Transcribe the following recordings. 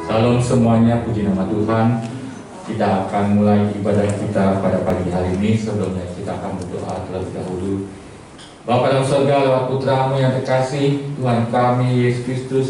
Shalom semuanya, puji nama Tuhan. Kita akan mulai ibadah kita pada pagi hari ini. Sebelumnya kita akan berdoa terlebih dahulu. Bapa dalam surga, lewat putramu yang terkasih, Tuhan kami Yesus Kristus,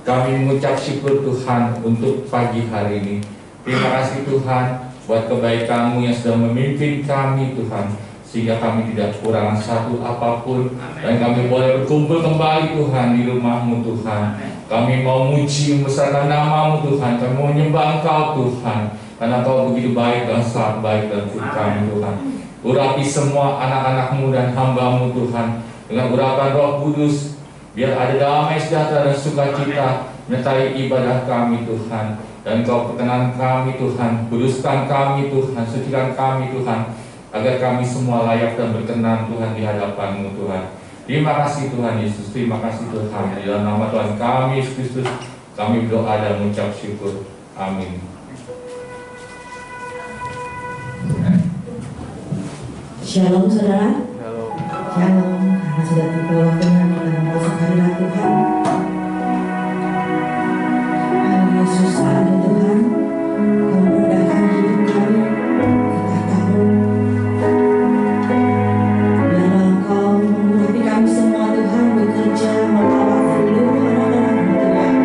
kami mengucap syukur Tuhan untuk pagi hari ini. Terima kasih Tuhan buat kebaikan-Mu yang sudah memimpin kami Tuhan, sehingga kami tidak kurang satu apapun. Dan kami boleh berkumpul kembali Tuhan di rumah-Mu Tuhan. Kami mau muji membesarkan nama-Mu Tuhan. Kami mau menyembah Engkau Tuhan, karena Engkau begitu baik dan sangat baik dalam hidup kami Tuhan. Urapi semua anak-anak-Mu dan hamba-Mu Tuhan dengan urapan Roh Kudus, biar ada damai sejahtera dan sukacita menyertai ibadah kami Tuhan. Dan Engkau perkenan kami Tuhan, kuduskan kami Tuhan, sucikan kami Tuhan, agar kami semua layak dan berkenan Tuhan di hadapan-Mu Tuhan. Terima kasih Tuhan Yesus, terima kasih Tuhan. Di dalam nama Tuhan kami Yesus Kristus, kami berdoa dan mengucap syukur. Amin. Shalom saudara. Shalom. Shalom. Karena sudah tiba waktunya kita masuk hadirat Tuhan. Hari Yesus ada Tuhan. Kau memudahkan hidup kami. Kita tahu biarlah Engkau mengurapi kami semua Tuhan, bekerja membawa seluruh anak-anak-Mu Tuhan.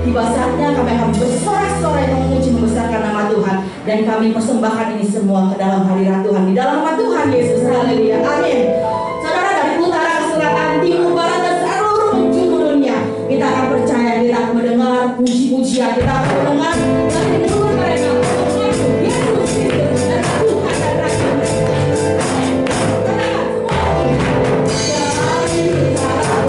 Tiba saatnya kami akan bersorak-sorai memuji membesarkan nama Tuhan. Dan kami persembahkan ini semua ke dalam hadirat Tuhan, di dalam nama Tuhan Yesus. Haleluya, amin. Saudara, dari utara ke selatan, timur, barat, dan seluruh penjuru dunia, kita akan percaya, kita akan mendengar puji-pujian, kita akan mendengar dari mulut mereka mengaku Yesus Kristus adalah Tuhan dan Raja mereka. Katakan semua, dari utara ke selatan, mendengar pujian Bagi Allah.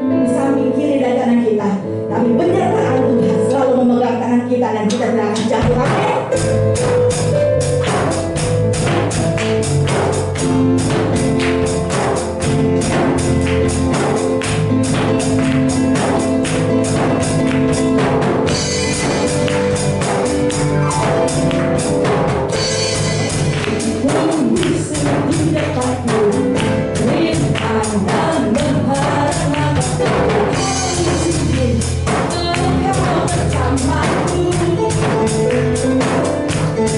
Nama Yesus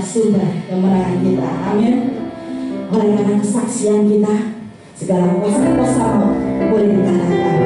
Sumber kemenangan kita, amin. Oleh karena kesaksian kita, segala kuasa boleh dikalahkan.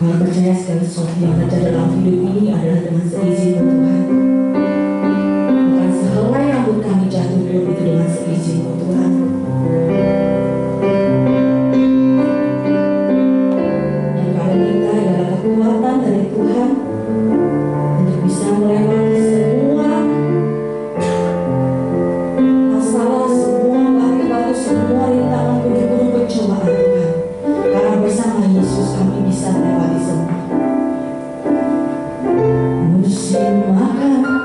Kami percaya segala sesuatu yang terjadi dalam hidup ini adalah dengan seizin Tuhan. Bukan sehelai rambut kami jatuh pun itu dengan seizin Tuhan. Yang kami minta adalah kekuatan dari Tuhan untuk bisa melewati semua masalah, semua batu-batu, semua rintangan gunung-gunung pencobaan Tuhan. Karena bersama Yesus kami bisa melewati semua. Musim makan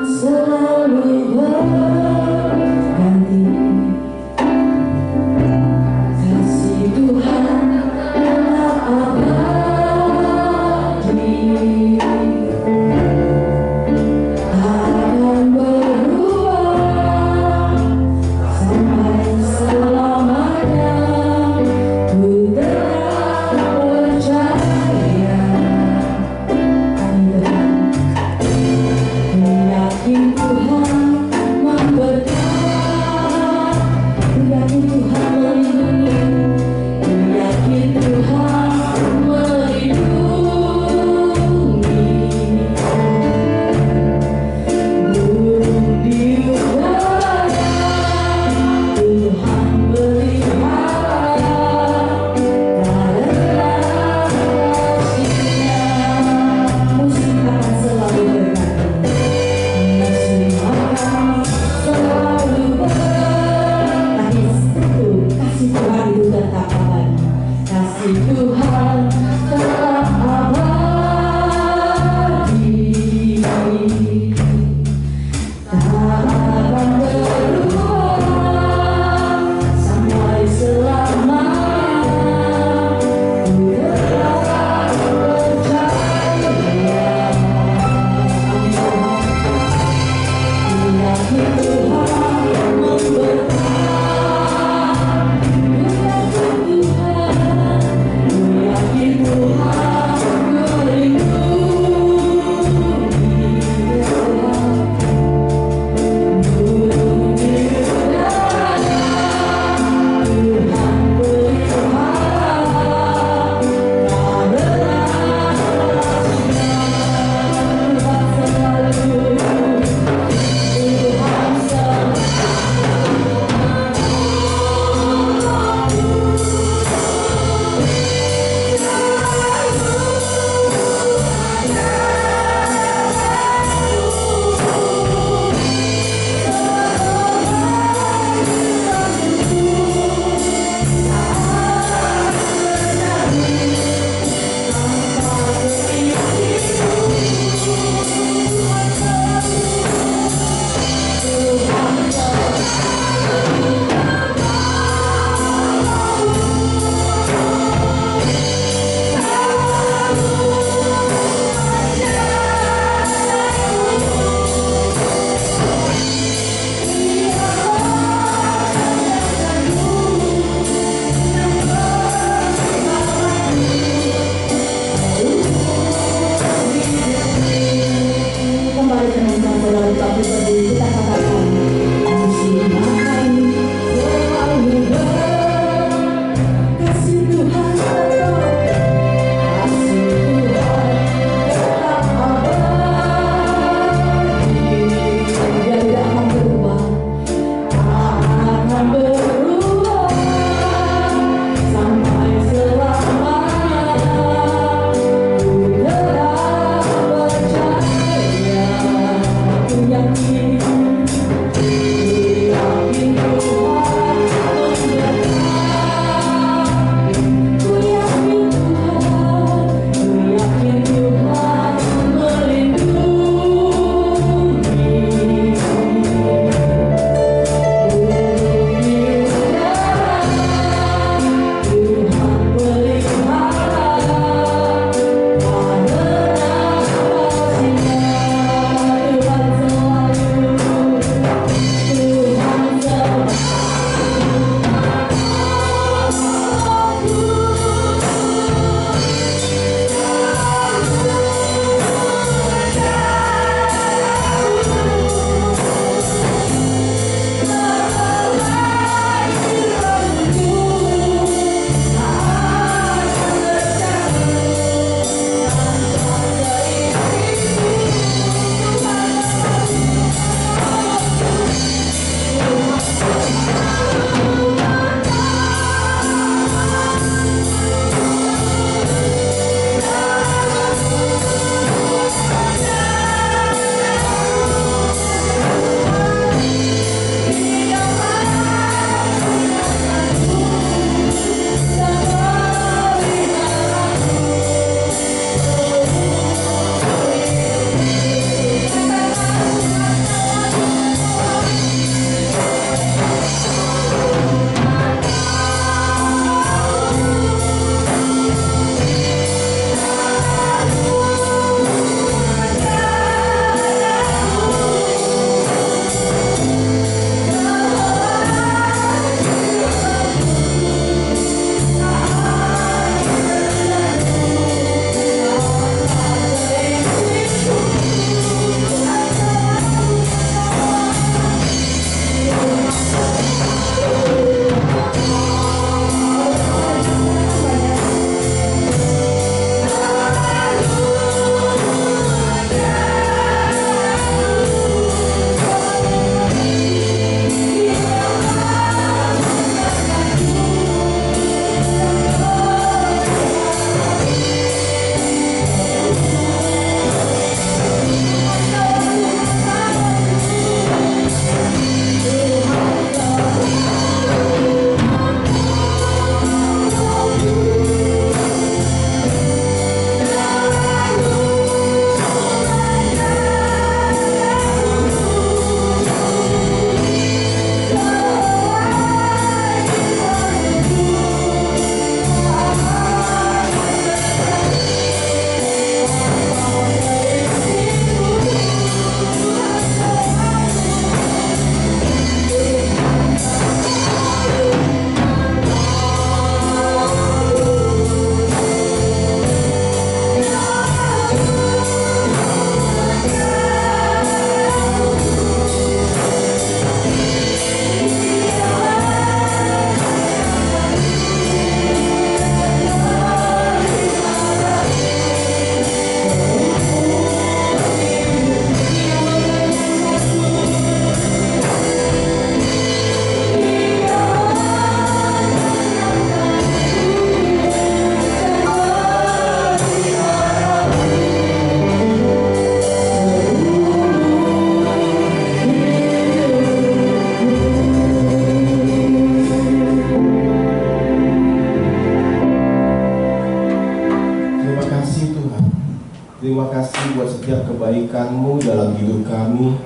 setiap kebaikan-Mu dalam hidup kami.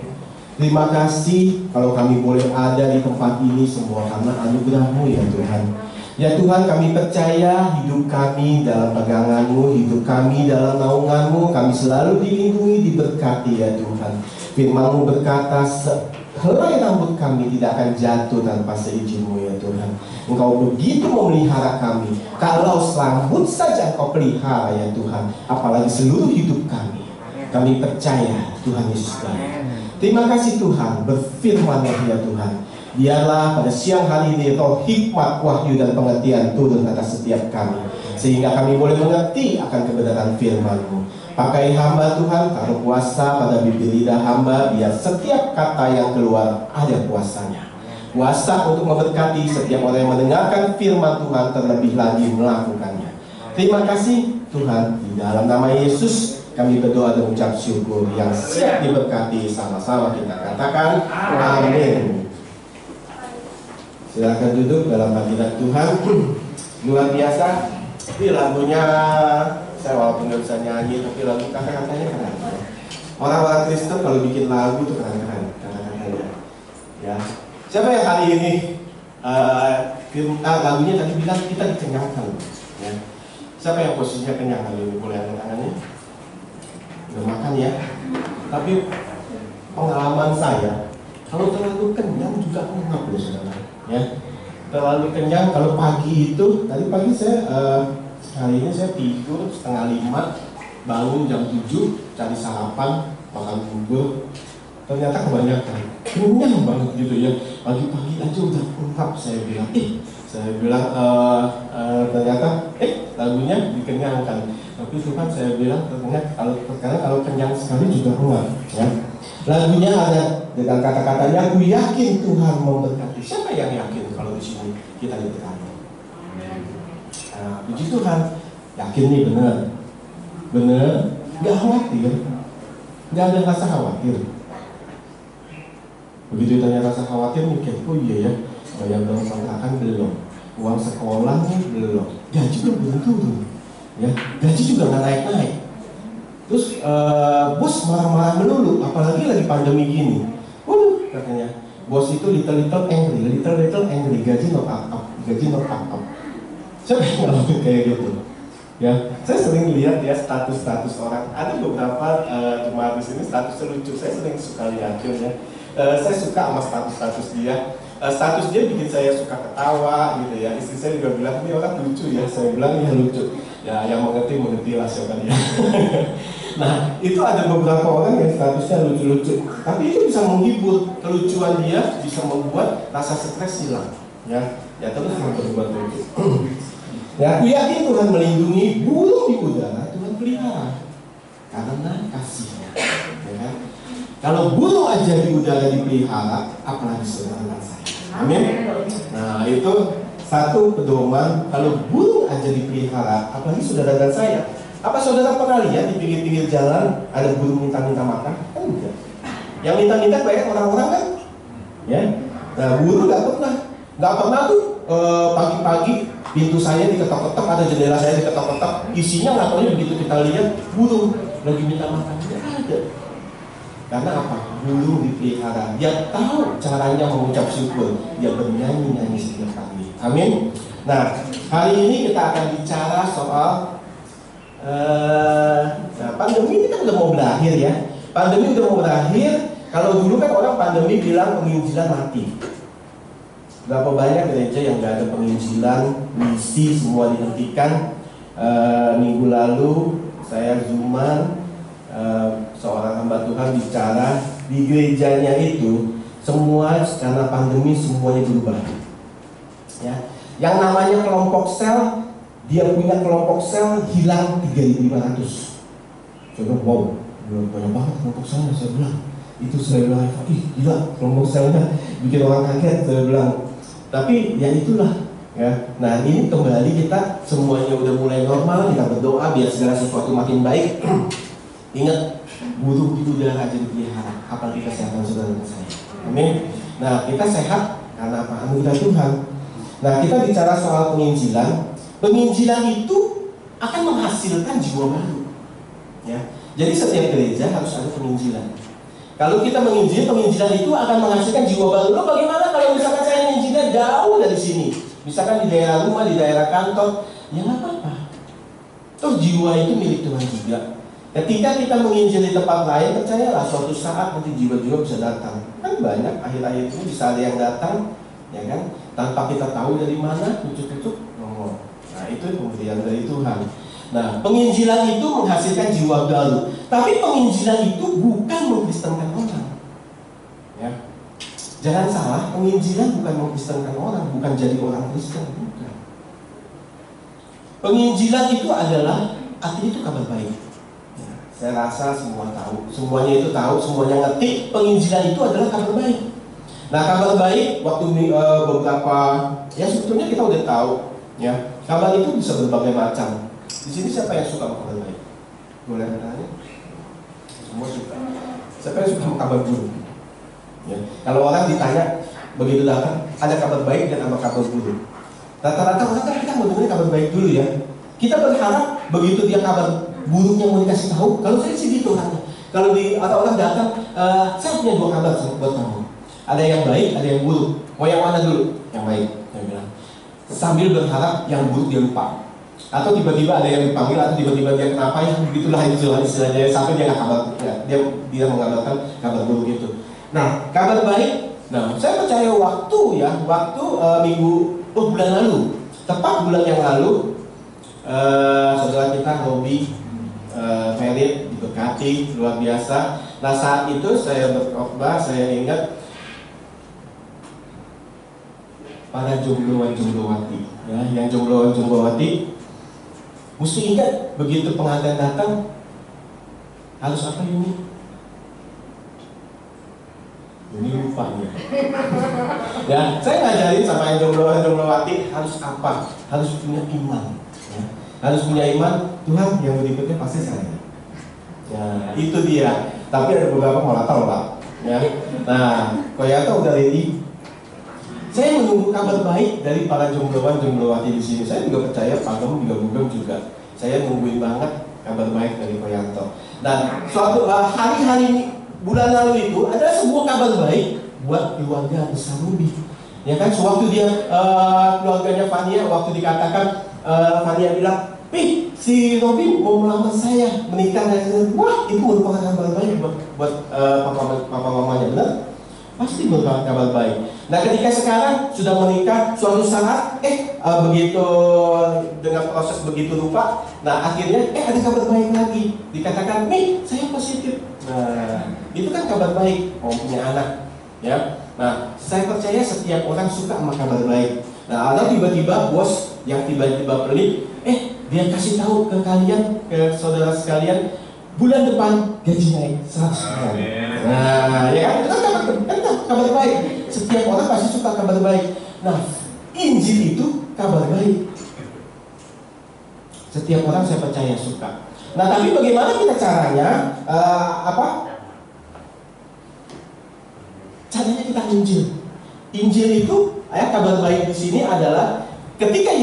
Terima kasih kalau kami boleh ada di tempat ini semua karena anugerah-Mu ya Tuhan. Ya Tuhan, kami percaya hidup kami dalam pegangan-Mu, hidup kami dalam naungan-Mu, kami selalu dilindungi, diberkati ya Tuhan. Firman-Mu berkata, helai rambut kami tidak akan jatuh tanpa seizin-Mu ya Tuhan. Engkau begitu memelihara kami. Kalau rambut saja Engkau pelihara ya Tuhan, apalagi seluruh hidup kami. Kami percaya Tuhan Yesus baik. Terima kasih Tuhan, berfirman-Nya ya Tuhan. Biarlah pada siang hari ini roh hikmat, wahyu dan pengertian turun atas setiap kami, sehingga kami boleh mengerti akan kebenaran firman-Mu. Pakai hamba Tuhan, taruh kuasa pada bibir lidah hamba, biar setiap kata yang keluar ada kuasanya. Kuasa untuk memberkati setiap orang yang mendengarkan firman Tuhan, terlebih lagi melakukannya. Terima kasih Tuhan, di dalam nama Yesus kami berdoa dan ucap syukur yang siap diberkati. Sama-sama kita katakan amin. Silakan duduk dalam hadirat Tuhan. Luar biasa. Ini lagunya, saya walaupun nggak bisa nyanyi, tapi lagu kata-katanya keren. Orang-orang Kristen kalau bikin lagu tuh keren-keren kata-katanya. Ya. Siapa yang hari ini lagunya tadi bilang kita dikenyangkan? Ya. Siapa yang posisinya kenyang hari ini? Boleh angkat tangannya? Udah makan ya. Tapi pengalaman saya, kalau terlalu kenyang juga enak loh saudara. Ya, terlalu kenyang. Kalau pagi itu, tadi pagi saya hari ini saya tidur 4:30, bangun jam 7, cari sarapan, makan bubur. Ternyata kebanyakan, kenyang banget gitu ya. Pagi-pagi aja udah lengkap saya bilang. Ternyata lagunya dikenyangkan. Tapi Tuhan saya bilang ternyata kalau kenyang sekali juga enggak ya. Lagunya ada dengan kata-katanya, aku yakin Tuhan memberkati. Siapa yang yakin kalau di sini kita diberkati? Puji Tuhan, yakin nih benar, nggak khawatir, nggak ada rasa khawatir. Begitu ditanya rasa khawatir, mikir, oh iya ya, bayar uang kontrakan belum, uang sekolahnya belum, gaji belum turun. Ya, gaji juga nggak naik-naik. Terus bos marah-marah melulu, apalagi lagi pandemi gini. Katanya, bos itu little angry, gaji not up. Siapa yang ngalamin kayak gitu? Ya, saya sering lihat ya status orang. Ada beberapa jemaat di sini statusnya lucu. Saya sering suka lihatin ya. Saya suka sama status dia. Status dia bikin saya suka ketawa gitu ya. Istri saya juga bilang, ini orang lucu ya. Saya bilang, ya lucu. Ya, yang mengerti lah siapa dia. Nah, itu ada beberapa orang yang statusnya lucu-lucu. Tapi itu bisa menghibur. Kelucuan dia bisa membuat rasa stres hilang. Ya terus berbuat lucu. Ya, aku yakin Tuhan melindungi burung di udara, Tuhan pelihara karena kasih-Nya. Ya kan? Kalau burung aja di udara dipelihara, apalagi saudara dan saya. Amin. Nah, itu satu pedoman, kalau burung aja dipelihara, apalagi saudara dan saya. Apa saudara pernah lihat di pinggir-pinggir jalan ada burung minta-minta makan? Kan enggak. Yang minta-minta banyak orang-orang kan? Ya. Nah, burung nggak pernah tuh pagi-pagi pintu saya diketok-ketok, ada jendela saya diketok-ketok, isinya nggak tahu begitu kita lihat burung lagi minta makan. Nggak ada. Karena apa? Burung dipelihara. Dia tahu caranya mengucap syukur. Dia bernyanyi-nyanyi setiap kali. Amin. Nah, hari ini kita akan bicara soal pandemi ini kan udah mau berakhir ya. Pandemi udah mau berakhir. Kalau dulu kan orang pandemi bilang penginjilan mati. Berapa banyak gereja yang nggak ada penginjilan, misi semua dihentikan. Minggu lalu saya zooman, seorang hamba Tuhan bicara di gerejanya itu semua karena pandemi semuanya berubah. Ya, yang namanya kelompok sel, dia punya kelompok sel hilang 3.500. Coba wow, banyak banget kelompok selnya. Saya bilang, itu saya bilang, ih gila kelompok selnya bikin orang kaget. Saya bilang, tapi ya itulah ya. Nah ini kembali kita semuanya udah mulai normal, kita berdoa biar segala sesuatu makin baik. Ingat, burung di udara aja dipelihara, apalagi kesehatan saudara dan saya. Amin. Nah kita sehat karena apa? Anugerah Tuhan. Nah kita bicara soal penginjilan. Penginjilan itu akan menghasilkan jiwa baru. Ya. Jadi setiap gereja harus ada penginjilan. Kalau kita menginjil, penginjilan itu akan menghasilkan jiwa baru. Loh, bagaimana kalau misalkan saya menginjilnya jauh dari sini? Misalkan di daerah rumah, di daerah kantor, ya nggak apa-apa. Toh jiwa itu milik Tuhan juga. Ketika kita menginjil di tempat lain, percayalah suatu saat nanti jiwa-jiwa bisa datang. Kan banyak akhir-akhir ini bisa ada yang datang, ya kan? Tanpa kita tahu dari mana, cucuk-cucuk ngomong. Nah, itu pemberian dari Tuhan. Nah, penginjilan itu menghasilkan jiwa baru. Tapi penginjilan itu bukan mengkristenkan orang. Ya. Jangan salah, penginjilan bukan mengkristenkan orang, bukan jadi orang Kristen, bukan. Penginjilan itu adalah, artinya itu kabar baik. Ya, saya rasa semua tahu, semuanya itu tahu, semuanya ngerti. Penginjilan itu adalah kabar baik. Nah, kabar baik waktu beberapa, ya sebetulnya kita udah tahu, ya kabar itu bisa berbagai macam. Di sini siapa yang suka kabar baik? Boleh tanya? Semua suka. Siapa yang suka kabar buruk? Ya. Kalau orang ditanya begitu datang, ada kabar baik dan ada kabar buruk. Rata-rata orang kan kita mendengar kabar baik dulu ya. Kita berharap begitu dia kabar buruknya mau dikasih tahu. Kalau saya sih gitu kan. Kalau atau orang datang, saya punya dua kabar buat kamu. Ada yang baik, ada yang buruk. Mau yang mana dulu? Yang baik, saya bilang. Sambil berharap yang buruk dia lupa. Atau tiba-tiba ada yang dipanggil, atau tiba-tiba dia kenapa ya, begitulah istilahnya, sampai dia nggak kabar, ya, dia mengabarkan kabar buruk itu. Nah, kabar baik. Nah, saya percaya waktu bulan lalu, tepat bulan yang lalu, saudara kita Robi Ferit diberkati luar biasa. Nah, saat itu saya berkhotbah, saya ingat para jombloan-jomblowati, ya, yang jombloan-jomblowati mesti ingat begitu pengantin datang harus apa ini? Ini lupa ya. Ya, saya ngajarin sama yang jombloan-jomblowati harus apa? Harus punya iman. Ya. Harus punya iman. Tuhan yang berikutnya pasti saya. Ya, itu dia. Tapi ada beberapa malah tolak. Ya. Nah, Koyato udah ready. Saya menunggu kabar baik dari para jombloan-jomblowati di sini. Saya juga percaya Pak Gem juga. Saya nungguin banget kabar baik dari Koyanto. Dan suatu hari-hari bulan lalu itu ada sebuah kabar baik buat keluarga besar Ruby. Ya kan, sewaktu dia keluarganya Fania, waktu dikatakan Fania bilang, "Pi, si Robin mau melamar saya menikah." Wah, itu merupakan kabar baik buat papa mamanya, benar? Pasti merupakan kabar baik. Nah, ketika sekarang sudah menikah, suatu saat begitu dengan proses begitu lupa, nah akhirnya ada kabar baik lagi. Dikatakan, "Nih, saya positif." Nah, itu kan kabar baik, mau punya anak, ya. Nah, saya percaya setiap orang suka sama kabar baik. Nah, ada tiba-tiba bos yang tiba-tiba pelit, dia kasih tahu ke kalian, ke saudara sekalian, bulan depan gaji naik 100%. Nah, ya kan, itu kan kabar baik. Setiap orang pasti suka kabar baik. Nah, Injil itu kabar baik. Setiap orang saya percaya suka. Nah, tapi bagaimana kita caranya? Caranya kita Injil. Injil itu, kabar baik di sini adalah ketika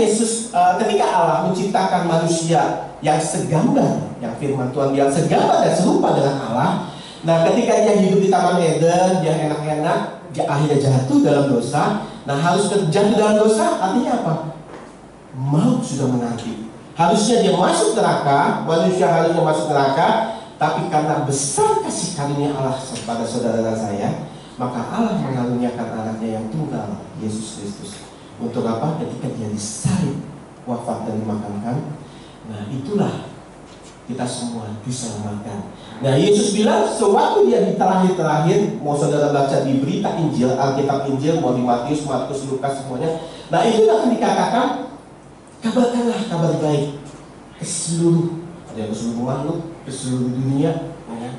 Allah menciptakan manusia yang segambar, yang firman Tuhan bilang segambar dan serupa dengan Allah. Nah, ketika dia hidup di Taman Eden, dia enak-enak, dia akhirnya jatuh dalam dosa. Nah, harus jatuh dalam dosa artinya apa? Maut sudah menanti. Harusnya dia masuk neraka, manusia harusnya masuk neraka, tapi karena besar kasih karunia Allah kepada saudara dan saya, maka Allah mengaruniakan anaknya yang tunggal, Yesus Kristus. Untuk apa? Ketika dia disalib, wafat dan dimakamkan. Nah, itulah kita semua diselamatkan. Nah, Yesus bilang sewaktu dia di terakhir, mau saudara baca di berita Injil, Alkitab Injil, mau di Matius, Markus, Lukas semuanya. Nah, itu akan dikatakan, kabarkanlah kabar baik ke seluruh makhluk, ke seluruh dunia. Ya.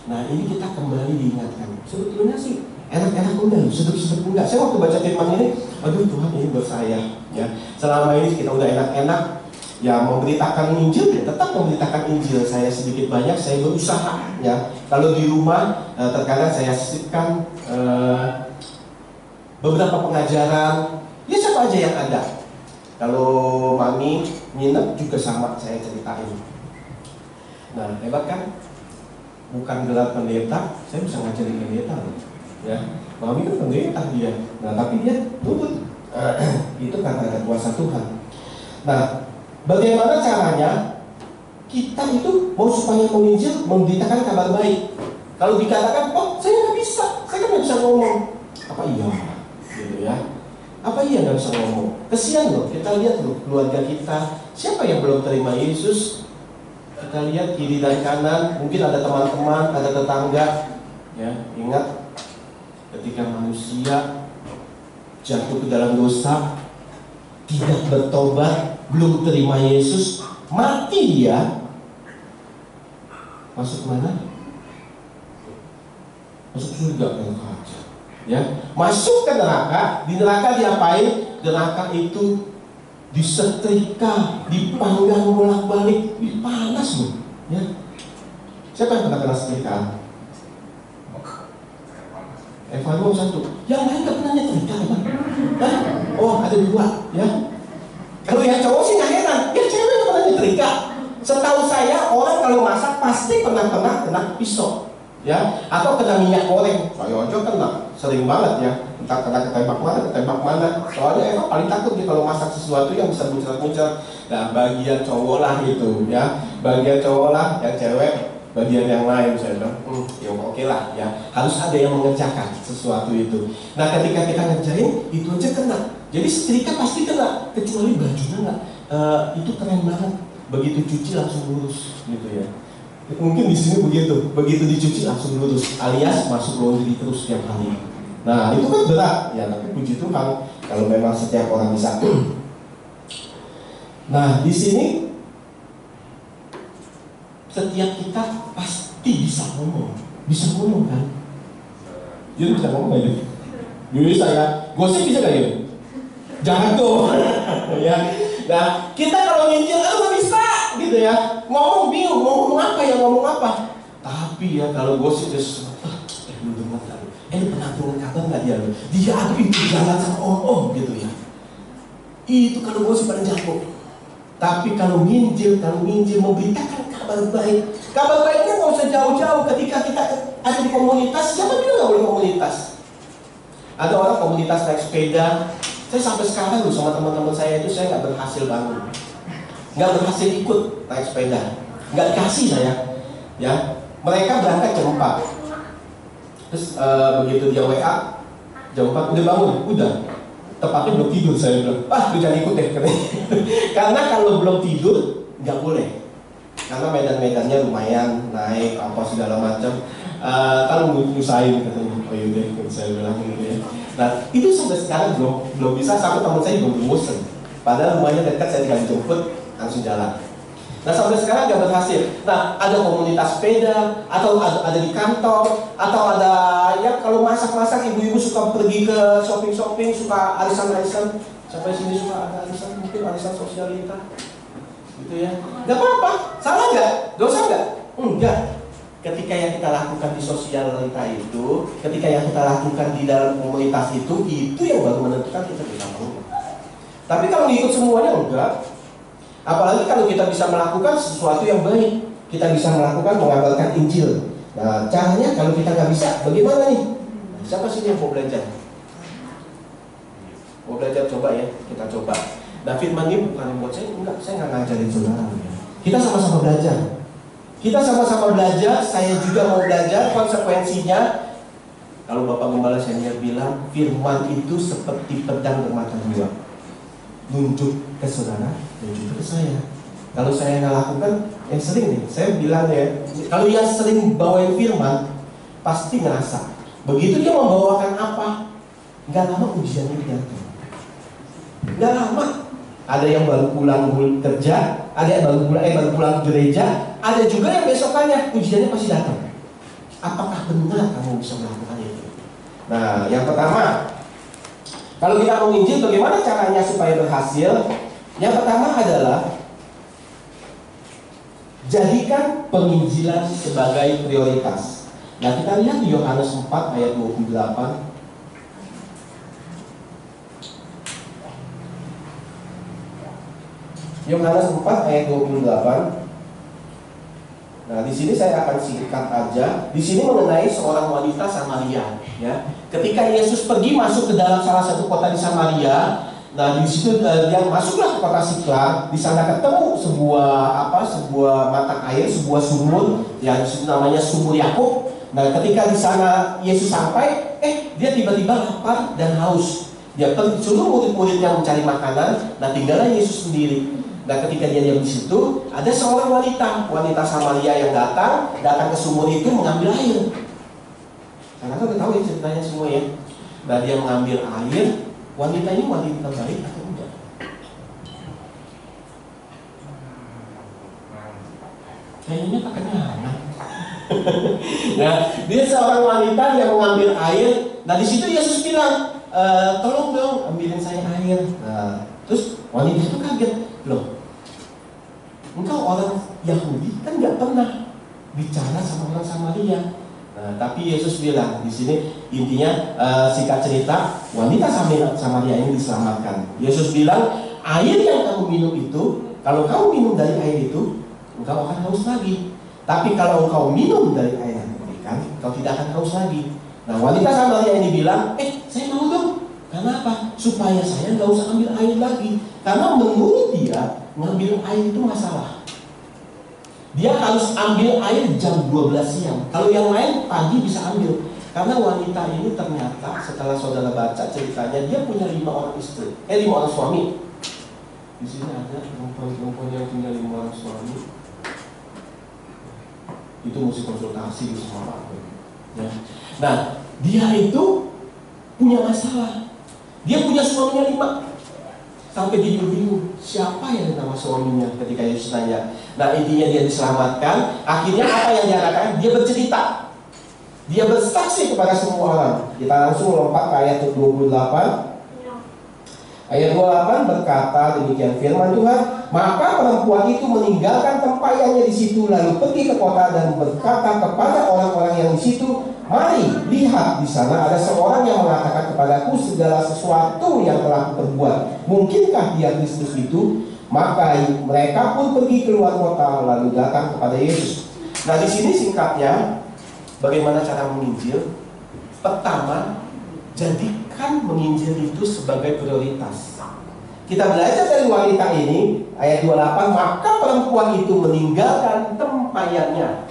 Nah, ini kita kembali diingatkan. Sebetulnya sih enak-enak enggak, sedep-sedep enggak. Saya waktu baca firman ini, aduh Tuhan, ini buat saya. Ya, selama ini kita udah enak-enak. Ya, memberitakan Injil, ya tetap memberitakan Injil. Saya sedikit banyak, saya berusaha. Ya, kalau di rumah terkadang saya sisipkan beberapa pengajaran. Ya, siapa aja yang ada. Kalau mami nginep juga sama saya ceritain. Nah, hebat kan? Bukan gelar pendeta, saya bisa ngajarin pendeta loh. Ya, Mami kan pendeta dia. Nah, tapi dia nurut. Itu karena kuasa Tuhan. Nah, bagaimana caranya kita itu mau supaya menginjil, memberitakan kabar baik? Kalau dikatakan, oh saya nggak bisa, saya kan nggak bisa ngomong. Apa iya? Gitu ya. Apa iya nggak bisa ngomong? Kesian loh, kita lihat loh keluarga kita. Siapa yang belum terima Yesus? Kita lihat kiri dan kanan, mungkin ada teman-teman, ada tetangga. Ya, ingat ketika manusia jatuh ke dalam dosa, tidak bertobat, belum terima Yesus, mati dia. Masuk mana? Masuk surga, neraka. Ya, masuk ke neraka. Di neraka diapain? Neraka itu disetrika, dipanggang bolak-balik, panas loh. Ya, siapa yang pernah kena setrikaan? Evaluasi satu, yang lain gak pernah nyetrika kan? Oh, ada dua, ya. Kalau yang cowok sih nggak heran, ya cewek gak pernah nyetrika. Setahu saya orang kalau masak pasti pernah kena pisau, ya, atau kena minyak goreng. Saya aja kena, sering banget ya. Entah kena ketembak mana. Soalnya emang paling takut nih kalau masak sesuatu yang bisa muncrat-muncrat. Nah, bagian cowok lah gitu, ya. Bagian cowok lah, yang cewek bagian yang lain. Saya bilang, ya oke lah, ya. Harus ada yang mengerjakan sesuatu itu. Nah, ketika kita ngerjain, itu aja kena. Jadi setrika pasti kena, kecuali bajunya nggak. Itu keren banget. Begitu cuci langsung lurus, gitu ya. Mungkin di sini begitu dicuci langsung lurus, alias masuk laundry terus setiap hari. Nah, itu kan berat, ya. Tapi puji Tuhan, kalau memang setiap orang bisa. Nah, di sini setiap kita pasti bisa ngomong kan? Jadi bisa ngomong nggak gitu? Bisa ya. Gosip bisa nggak gitu? Jangan tuh, ya. Nah, kita kalau nginjil, nggak bisa, gitu ya. Ngomong bingung, ngomong apa. Tapi ya kalau gosip lu dengar nggak? Ini pernah turun kabar nggak dia? Dia itu jalan sama om gitu ya. Itu kalau gosip pada jago. Tapi kalau nginjil memberitakan kabar baik. Kabar baiknya nggak usah jauh-jauh. Ketika kita ada di komunitas, siapa bilang nggak boleh komunitas? Ada orang komunitas naik sepeda. Saya sampai sekarang loh sama teman-teman saya itu saya nggak berhasil bangun, nggak berhasil ikut naik sepeda, nggak dikasih saya. Ya, mereka berangkat jam 4. Terus begitu dia WA jam 4 udah bangun, udah. Tepatnya belum tidur, saya bilang, lu jangan ikut deh. Karena kalau belum tidur nggak boleh. Karena medan-medannya lumayan naik apa segala macam. Kalau nyusahin katanya, oh yaudah, saya bilang gitu ya. Nah, itu sampai sekarang belum bisa. Sampai teman saya belum bosen. Padahal rumahnya dekat, saya tinggal jemput langsung jalan. Nah, sampai sekarang nggak berhasil. Nah, ada komunitas sepeda, atau ada di kantor, atau ada ya kalau masak-masak ibu-ibu suka pergi ke shopping, suka arisan-arisan. Sampai sini suka ada arisan, mungkin arisan sosialita, gitu ya. Nggak apa-apa, salah nggak? Dosa nggak? Enggak. Ketika yang kita lakukan di sosialita itu, ketika yang kita lakukan di dalam komunitas itu yang baru menentukan kita bisa mau. Tapi kalau ngikut semuanya enggak. Apalagi kalau kita bisa melakukan sesuatu yang baik, kita bisa mengamalkan Injil. Nah, caranya kalau kita nggak bisa, bagaimana nih? Siapa sih yang mau belajar? Mau belajar, coba ya, kita coba. Nah, firman ini bukan yang buat saya, enggak, saya nggak ngajarin saudara. Kita sama-sama belajar. Saya juga mau belajar konsekuensinya. Kalau Bapak Gembala Senior bilang, firman itu seperti pedang bermata dua. Nunjuk ke saudara, nunjuk ke saya. Kalau saya nggak lakukan, yang sering nih, saya bilang ya, kalau yang sering bawain firman, pasti ngerasa. Begitu dia membawakan apa, nggak lama ujiannya datang. Nggak lama. Ada yang baru pulang kerja, ada yang baru pulang gereja, ada juga yang besokannya ujiannya pasti datang. Apakah benar kamu bisa melakukan itu? Nah, yang pertama, kalau kita mau nginjil, bagaimana caranya supaya berhasil? Yang pertama adalah jadikan penginjilan sebagai prioritas. Nah, kita lihat di Yohanes 4 ayat 28. Yohanes 4 ayat 28. Nah, Nah, di sini saya akan singkat aja. Di sini mengenai seorang wanita Samaria, ya. Ketika Yesus pergi masuk ke dalam salah satu kota di Samaria, nah di situ dia masuklah ke kota Siklar. Di sana ketemu sebuah mata air, sebuah sumur yang namanya sumur Yakub. Nah, ketika di sana Yesus sampai, dia tiba-tiba lapar dan haus. Dia suruh murid-muridnya mencari makanan. Nah, tinggallah Yesus sendiri. Nah, ketika dia diam di situ, ada seorang wanita Samaria yang datang ke sumur itu mengambil air. Karena udah tahu ya ceritanya semua ya. Nah, dia mengambil air. Wanita ini wanita baik atau enggak? Kayaknya tak kenal. Nah, dia seorang wanita yang mengambil air. Nah, di situ Yesus bilang, tolong dong ambilin saya air. Nah, terus wanita itu kaget, loh, engkau orang Yahudi kan nggak pernah bicara sama orang Samaria. Nah, tapi Yesus bilang di sini intinya singkat cerita, wanita Samaria ini diselamatkan. Yesus bilang, air yang kamu minum itu, kalau kamu minum dari air itu, engkau akan haus lagi. Tapi kalau engkau minum dari air yang diberikan, engkau tidak akan haus lagi. Nah, wanita Samaria ini bilang, saya mau dong. Karena apa? Supaya saya nggak usah ambil air lagi. Karena menurut dia, ngambil air itu masalah. Dia harus ambil air jam 12 siang. Kalau yang lain pagi bisa ambil. Karena wanita ini ternyata setelah saudara baca ceritanya, dia punya 5 orang istri, 5 orang suami. Di sini ada perempuan yang punya 5 orang suami. Itu mesti konsultasi sama aku. Ya. Nah, dia itu punya masalah. Dia punya suaminya 5. Sampai dia bingung, siapa yang nama suaminya ketika Yesus tanya. Nah, intinya dia diselamatkan. Akhirnya apa yang dia lakukan? Dia bercerita. Dia bersaksi kepada semua orang. Kita langsung lompat ke ayat 28. Ayat 28 berkata demikian firman Tuhan, maka perempuan itu meninggalkan tempayannya di situ, lalu pergi ke kota dan berkata kepada orang-orang yang di situ, mari lihat, di sana ada seorang yang mengatakan kepadaku segala sesuatu yang telah kuperbuat. Mungkinkah dia Kristus itu? Maka mereka pun pergi keluar kota lalu datang kepada Yesus. Nah, di sini singkatnya bagaimana cara menginjil? Pertama, jadikan menginjil itu sebagai prioritas. Kita belajar dari wanita ini, ayat 28, maka perempuan itu meninggalkan tempayannya.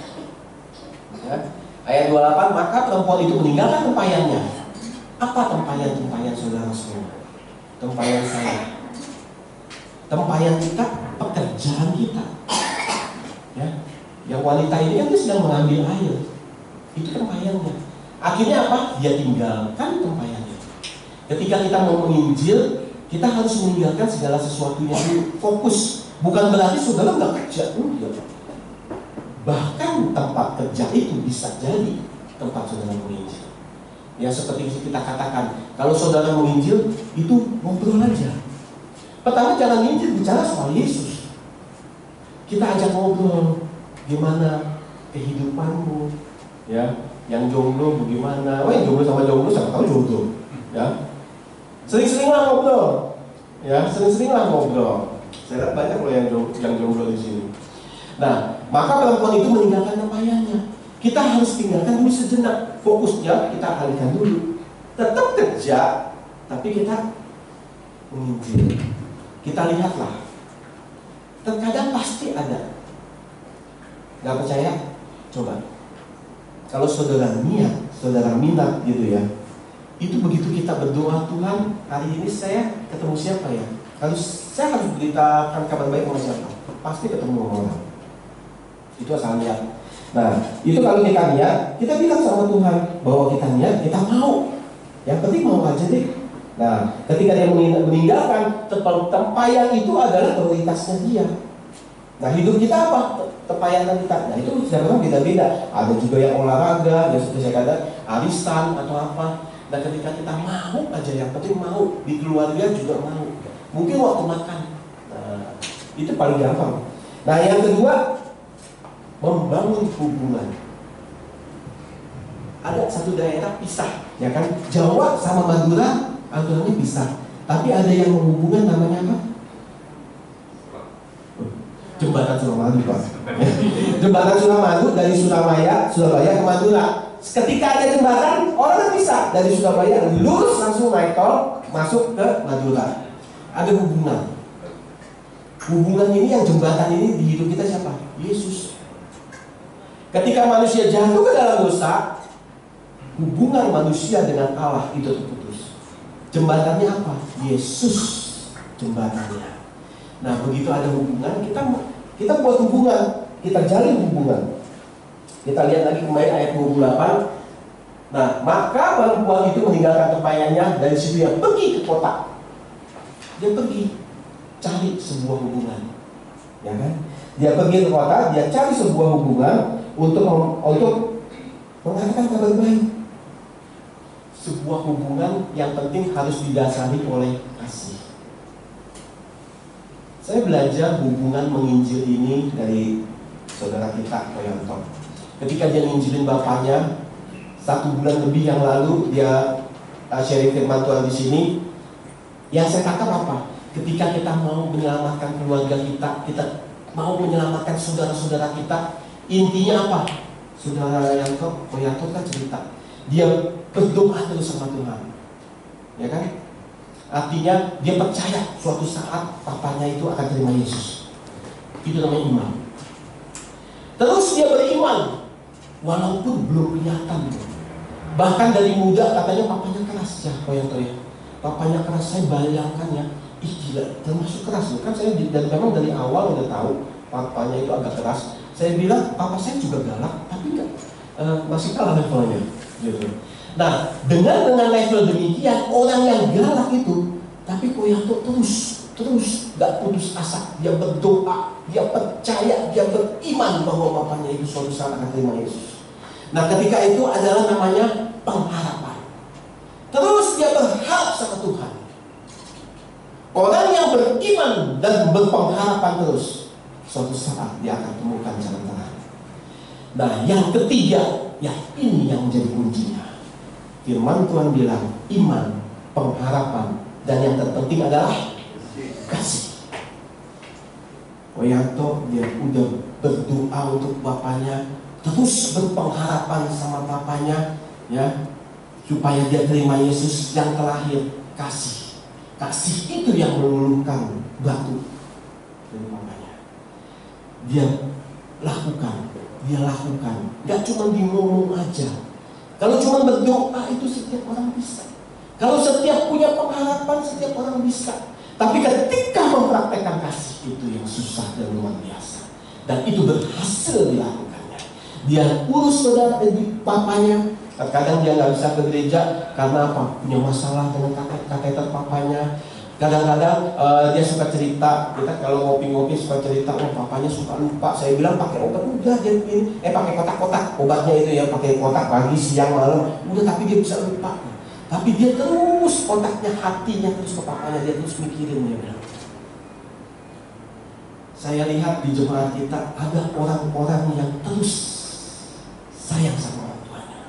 Ya. Ayat 28, maka perempuan itu meninggalkan tempayannya. Apa tempayan saudara semua? Tempayan saya. Tempayan kita, pekerjaan kita. Ya. Yang wanita ini kan dia sedang mengambil air. Itu tempayannya. Akhirnya apa? Dia tinggalkan tempayannya. Ketika kita mau menginjil, kita harus meninggalkan segala sesuatunya. Fokus. Bukan berarti saudara nggak kerja. Bahkan tempat kerja itu bisa jadi tempat saudara menginjil. Ya, seperti kita katakan, kalau saudara menginjil, itu ngobrol aja. Pertama, jangan menginjil, bicara soal Yesus. Kita ajak ngobrol, gimana kehidupanmu, ya. Yang jomblo bagaimana? Yang jomblo sama jomblo sama tahu jomblo, ya. Sering-seringlah ngobrol, ya. Sering-seringlah ngobrol. Saya lihat banyak loh yang jomblo di sini. Nah, maka perempuan itu meninggalkan tempayannya. Kita harus tinggalkan dulu sejenak. Fokusnya kita alihkan dulu. Tetap kerja, tapi kita menginjil. Kita lihatlah. Terkadang pasti ada. Gak percaya? Coba. Kalau saudara niat, saudara minat gitu ya, itu begitu kita berdoa, Tuhan hari ini saya ketemu siapa ya? Kalau saya harus beritakan kabar baik sama siapa? Pasti ketemu orang. Itu asal niat. Nah, itu kalau kita niat, kita bilang sama Tuhan bahwa kita niat, kita mau. Yang penting mau aja deh. Nah, ketika dia meninggalkan tempayan itu adalah prioritasnya dia. Nah, hidup kita apa? Tempayan kita. Nah, itu sebenarnya beda-beda. Ada juga yang olahraga, yang seperti saya katakan, arisan atau apa. Nah, ketika kita mau aja, yang penting mau, di keluarga juga mau. Mungkin waktu makan. Nah, itu paling gampang. Nah, yang kedua, membangun hubungan. Ada satu daerah pisah, ya kan? Jawa sama Madura aturannya pisah. Tapi ada yang menghubungkan namanya apa? jembatan Suramadu, Pak. Jembatan Suramadu dari Surabaya ke Madura. Ketika ada jembatan, orang bisa dari Surabaya lurus langsung naik tol masuk ke Madura. Ada hubungan. Hubungan ini, yang jembatan ini di hidup kita siapa? Yesus. Ketika manusia jatuh ke dalam dosa, hubungan manusia dengan Allah itu terputus. Jembatannya apa? Yesus jembatannya. Nah, begitu ada hubungan, kita buat hubungan, kita jalin hubungan. Kita lihat lagi kembali ayat 28. Nah, maka perempuan itu meninggalkan tempayannya, dari situ dia pergi ke kota. Dia pergi cari sebuah hubungan, ya kan? Dia pergi ke kota, dia cari sebuah hubungan untuk mengatakan kabar baik. Sebuah hubungan yang penting harus didasari oleh kasih. Saya belajar hubungan menginjil ini dari saudara kita Koyanto. Ketika dia nginjilin bapaknya 1 bulan lebih yang lalu, dia sharing firman Tuhan di sini. Yang saya tangkap apa? Ketika kita mau menyelamatkan keluarga kita mau menyelamatkan saudara-saudara kita, intinya apa? Saudara Koyanto kan cerita, dia berdoa terus sama Tuhan, ya kan? Artinya dia percaya suatu saat papanya itu akan terima Yesus. Itu namanya iman. Terus dia beriman walaupun belum kelihatan. Bahkan dari muda katanya papanya keras ya, Koyanto ya. Papanya keras, saya bayangkan ya, ih gila, termasuk keras loh. Kan saya dan memang dari awal udah tahu papanya itu agak keras. Saya bilang papa saya juga galak, tapi enggak, masih kalah levelnya gitu. Nah, dengan level demikian, orang yang galak itu, tapi Koyanto terus gak putus asa. Dia berdoa, dia percaya, dia beriman bahwa bapaknya itu suatu saat akan terima Yesus. Nah, ketika itu adalah namanya pengharapan. Terus dia berharap sama Tuhan. Orang yang beriman dan berpengharapan terus, suatu saat dia akan temukan jalan terang. Nah, yang ketiga, ya ini yang menjadi kuncinya. Firman Tuhan bilang iman, pengharapan, dan yang terpenting adalah kasih. Koyanto dia udah berdoa untuk bapaknya, terus berpengharapan sama bapaknya, ya, supaya dia terima Yesus. Yang terakhir, kasih. Kasih itu yang meluluhkan batu dari bapaknya. Dia lakukan, gak cuma di ngomong aja. Kalau cuma berdoa itu setiap orang bisa. Kalau setiap punya pengharapan setiap orang bisa. Tapi ketika mempraktekkan kasih itu yang susah dan luar biasa. Dan itu berhasil dilakukannya. Dia urus saudara papanya. Kadang dia nggak bisa ke gereja karena apa? Punya masalah dengan kateter papanya. Kadang-kadang dia suka cerita, kita kalau ngopi-ngopi suka cerita, oh papanya suka lupa. Saya bilang pakai obat, udah dia ini, pakai kotak-kotak obatnya itu ya, pakai kotak pagi, siang, malam, udah, tapi dia bisa lupa. Tapi dia terus otaknya, hatinya terus ke papanya, dia terus mikirin, dia bilang. Saya lihat di jemaat kita ada orang-orang yang terus sayang sama orang tuanya.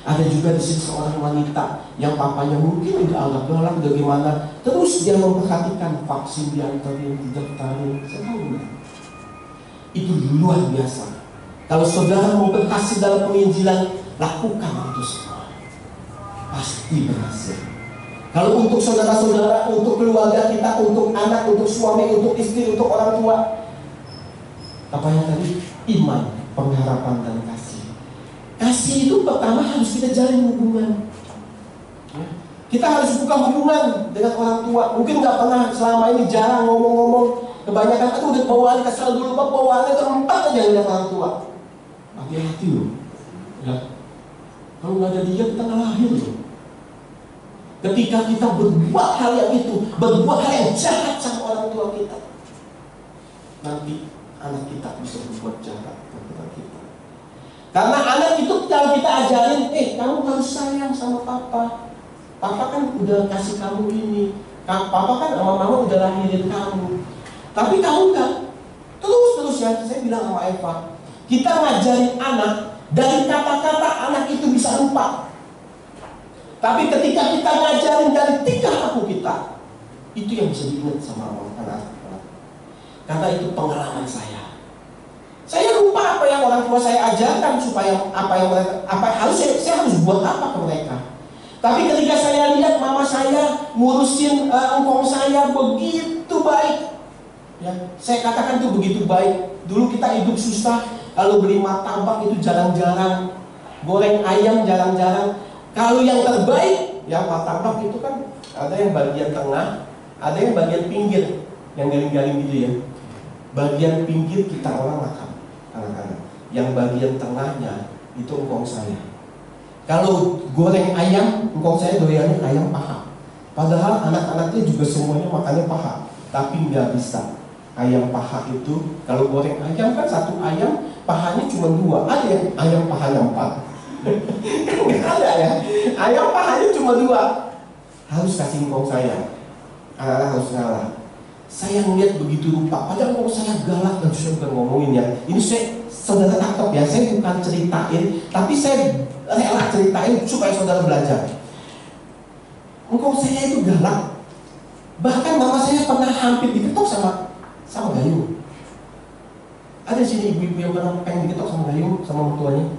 Ada juga di sini seorang wanita yang papanya mungkin udah anggap galak, udah gimana, terus dia memperhatikan vaksin diantarin, didaftarin. Saya tahu nggak? Itu luar biasa. Kalau saudara mau berhasil dalam penginjilan, lakukan itu semua, pasti berhasil. Kalau untuk saudara-saudara, untuk keluarga kita, untuk anak, untuk suami, untuk istri, untuk orang tua, apa yang tadi? Iman, pengharapan, dan kasih. Kasih itu pertama harus kita jalin hubungan. Kita harus buka hubungan dengan orang tua. Mungkin nggak pernah selama ini, jarang ngomong-ngomong. Kebanyakan udah bawaannya kesal dulu, bawaannya keempat aja dengan orang tua. Hati-hati loh. Ya. Kalau nggak ada dia, kita nggak lahir loh. Ketika kita berbuat hal yang itu, berbuat hal yang jahat sama orang tua kita, nanti anak kita bisa berbuat jahat kepada kita. Karena anak itu kalau kita ajarin, kamu harus sayang sama papa. Papa kan udah kasih kamu ini. Papa kan sama mama udah lahirin kamu. Tapi kamu kan terus ya. Saya bilang sama Eva, kita ngajarin anak, dari kata-kata anak itu bisa lupa. Tapi ketika kita ngajarin dari tingkah laku kita, itu yang bisa diingat sama anak. karena itu pengalaman saya. Saya lupa apa yang orang tua saya ajarkan supaya saya harus buat apa ke mereka. Tapi ketika saya lihat mama saya ngurusin engkong saya begitu baik, ya, saya katakan itu begitu baik. Dulu kita hidup susah, kalau beli martabak itu jarang-jarang, goreng ayam jarang-jarang. Kalau yang terbaik, ya martabak itu kan ada yang bagian tengah, ada yang bagian pinggir, yang garing-garing gitu ya. Bagian pinggir kita orang makan, anak-anak. Yang bagian tengahnya itu engkong saya. Kalau goreng ayam, engkong saya doyannya ayam paha. Padahal anak-anaknya juga semuanya makannya paha, tapi nggak bisa. Ayam paha itu, kalau goreng ayam kan satu ayam pahanya cuma 2, ada yang ayam pahanya 4. Nggak ada ya, ayam pahanya cuma 2. Harus kasih engkong saya, anak-anak harus ngalah. Saya ngeliat begitu rupa, padahal kalau saya galak dan saya bukan ngomongin ya. Ini saudara tangkap ya, saya bukan ceritain, tapi saya rela ceritain supaya saudara belajar. Engkau saya itu galak, bahkan mama saya pernah hampir diketok sama gayung. Ada sini ibu-ibu yang pernah pengen diketok sama gayung sama mertuanya.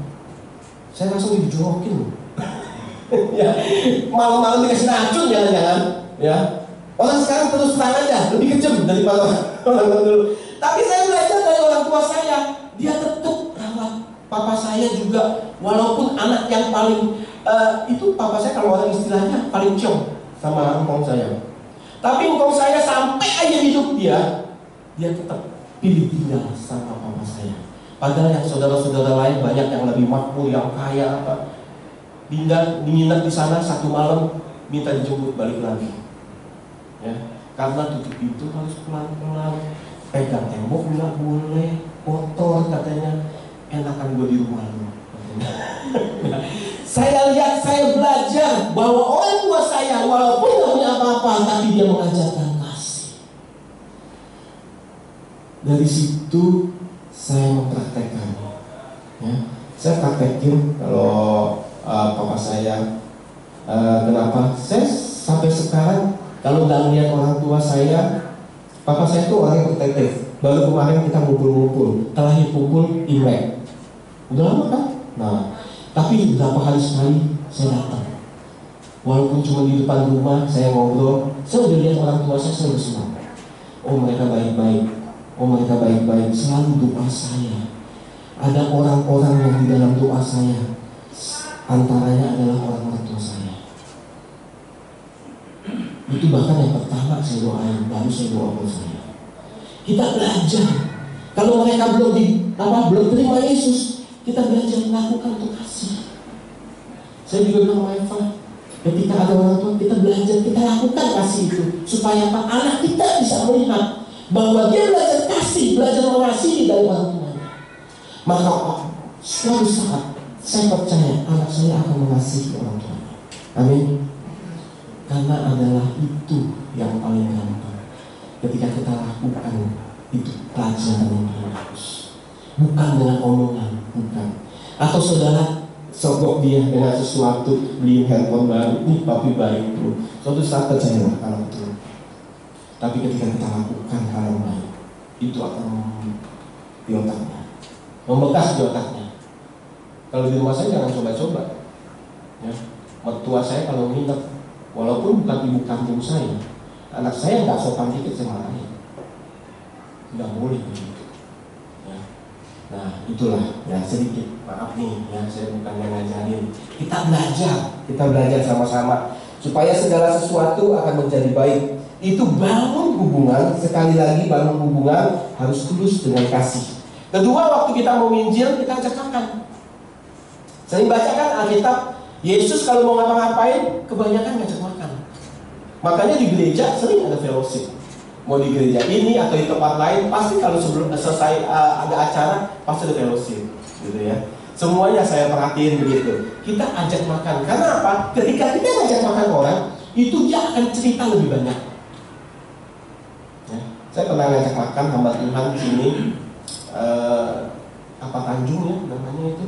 Saya langsung dijorokin. Ya, malam-malam dikasih racun jangan-jangan, ya. Orang sekarang terus terang aja, lebih kejam daripada orang dulu. Tapi saya belajar dari orang tua saya, dia tetap rawat. Papa saya juga, walaupun anak yang paling itu papa saya kalau orang istilahnya paling ciong sama engkong saya. Tapi engkong saya sampai aja hidup dia tetap pilih tinggal sama papa saya. Padahal yang saudara-saudara lain banyak yang lebih makmur, yang kaya apa. Dinginap di sana 1 malam, minta dijemput balik lagi. Ya, karena tutup pintu harus pelan-pelan, pegang tembok nggak boleh, kotor katanya, enakan gue di rumah lu. Saya lihat, saya belajar bahwa orang tua saya walaupun nggak punya apa-apa, tapi dia mengajarkan kasih. Dari situ saya mempraktekkan. Ya, saya praktekin kalau papa saya. Kenapa? Saya sampai sekarang kalau nggak lihat orang tua saya, papa saya tuh orang yang protektif. Baru kemarin kita ngumpul-ngumpul, terakhir kumpul Imlek. Udah lama kan? Nah, tapi beberapa hari sekali saya datang. Walaupun cuma di depan rumah, saya ngobrol, saya udah lihat orang tua saya udah senang. Oh mereka baik-baik, oh mereka baik-baik, selalu doa saya. Ada orang-orang yang di dalam doa saya, antaranya adalah orang-orang tua saya. Itu bahkan yang pertama saya doain, baru saya doa buat saya. Kita belajar. Kalau mereka belum terima Yesus, kita belajar melakukan untuk kasih. Saya juga bilang sama Eva, ketika ada orang tua, kita belajar, kita lakukan kasih itu supaya anak kita bisa melihat bahwa dia belajar kasih, belajar mengasihi dari orang tuanya. Maka suatu saat saya percaya anak saya akan mengasihi orang tuanya. Amin. Karena adalah itu yang paling gampang. Ketika kita lakukan itu pelajaran yang paling bagus, bukan dengan omongan, bukan. Atau saudara sogok dia dengan sesuatu, beli handphone baru, nih papi baik tuh. Suatu saat percayalah kalau itu. Tapi ketika kita lakukan hal yang baik, itu akan di otaknya, membekas di otaknya. Kalau di rumah saya jangan coba-coba. Ya, mertua saya kalau nginep, walaupun bukan ibu kandung saya, anak saya nggak sopan dikit sama lain, nggak boleh begitu. Ya. Nah itulah ya sedikit maaf nih ya, saya bukan yang ngajarin. Kita belajar sama-sama supaya segala sesuatu akan menjadi baik. Itu bangun hubungan, sekali lagi bangun hubungan harus tulus dengan kasih. Kedua, waktu kita mau nginjil kita ajak makan. Sering bacakan Alkitab, Yesus kalau mau ngapa-ngapain kebanyakan ngajak makan. Makanya di gereja sering ada fellowship. Mau di gereja ini atau di tempat lain, pasti kalau sebelum selesai ada acara pasti ada fellowship, gitu ya. Semuanya saya perhatiin begitu. Kita ajak makan. Karena apa? Ketika kita ngajak makan orang, itu dia akan cerita lebih banyak. Ya. Saya pernah ngajak makan hamba Tuhan di sini, Tanjung ya namanya itu,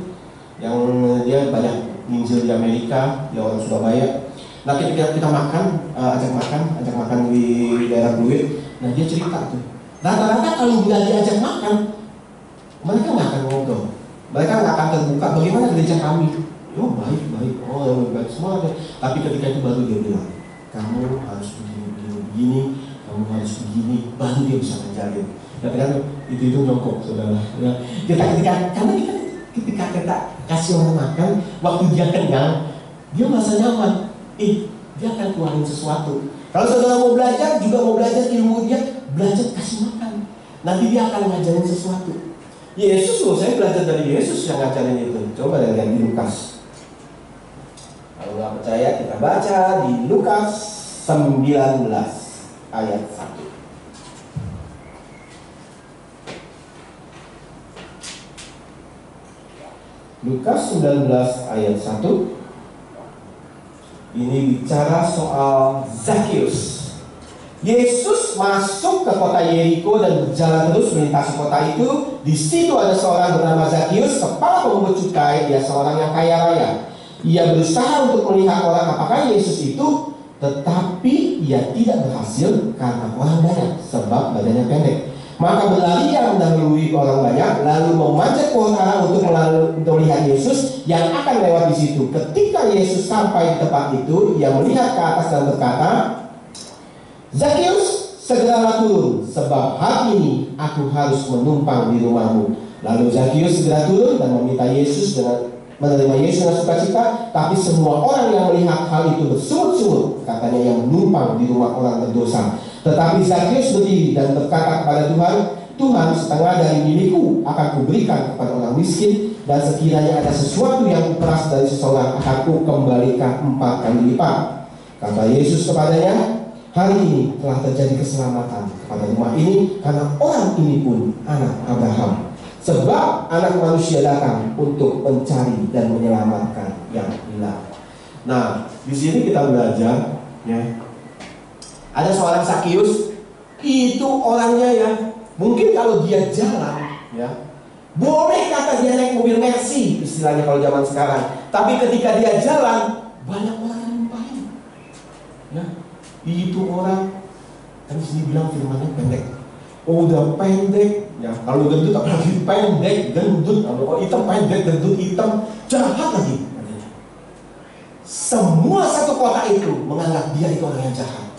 yang dia banyak nginjil di Amerika, dia orang Surabaya. Nah ketika kita makan, ajak makan di daerah Bluit. Nah dia cerita tuh, Rata-rata kalau nggak diajak makan, mereka nggak akan ngobrol. Mereka nggak akan terbuka. Bagaimana gereja kami? Oh baik, oh baik semuanya. Tapi ketika itu baru dia bilang, kamu harus begini, kamu harus begini, baru dia bisa ngajarin. Kadang-kadang itu nyongkok, saudara. Ya, karena ketika kita kasih orang makan, waktu dia kenyang, dia merasa nyaman. Dia akan keluarin sesuatu. Kalau saudara mau belajar, juga mau belajar ilmu dia, belajar kasih makan. Nanti dia akan ngajarin sesuatu. Yesus loh, saya belajar dari Yesus yang ngajarin itu. Coba lihat di Lukas. Kalau nggak percaya, kita baca di Lukas 19 ayat 1. Lukas 19 ayat 1. Ini bicara soal Zakheus. Yesus masuk ke kota Yeriko dan berjalan terus melintasi kota itu. Di situ ada seorang bernama Zakheus, kepala pemungut cukai. Dia seorang yang kaya raya. Ia berusaha untuk melihat orang apakah Yesus itu, tetapi ia tidak berhasil karena orang banyak, sebab badannya pendek. Maka berlari ia mendahului orang banyak, lalu memanjat pohon ara untuk melihat Yesus yang akan lewat di situ. Ketika Yesus sampai di tempat itu, ia melihat ke atas dan berkata, Zakheus, segeralah turun, sebab hari ini aku harus menumpang di rumahmu. Lalu Zakheus segera turun dan meminta Yesus menerima Yesus dengan sukacita. Tapi semua orang yang melihat hal itu bersungut-sungut, katanya yang menumpang di rumah orang berdosa. Tetapi Zakheus berdiri dan berkata kepada Tuhan, Tuhan, setengah dari milikku akan kuberikan kepada orang miskin, dan sekiranya ada sesuatu yang kuperas dari seseorang akan kukembalikan 4 kali lipat. Kata Yesus kepadanya, hari ini telah terjadi keselamatan kepada rumah ini, karena orang ini pun anak Abraham. Sebab anak manusia datang untuk mencari dan menyelamatkan yang hilang. Nah, di sini kita belajar, ya, ada seorang Zakheus, itu orangnya ya, mungkin kalau dia jalan, ya, boleh kata dia naik mobil Mercy, istilahnya kalau zaman sekarang. Tapi ketika dia jalan, banyak orang yang numpahin. Ya, itu orang, kan di sini bilang firmannya pendek. Oh, udah pendek, ya. Kalau gendut apalagi pendek, gendut. Kalau hitam pendek, gendut hitam, jahat lagi. Semua satu kota itu menganggap dia itu orang yang jahat.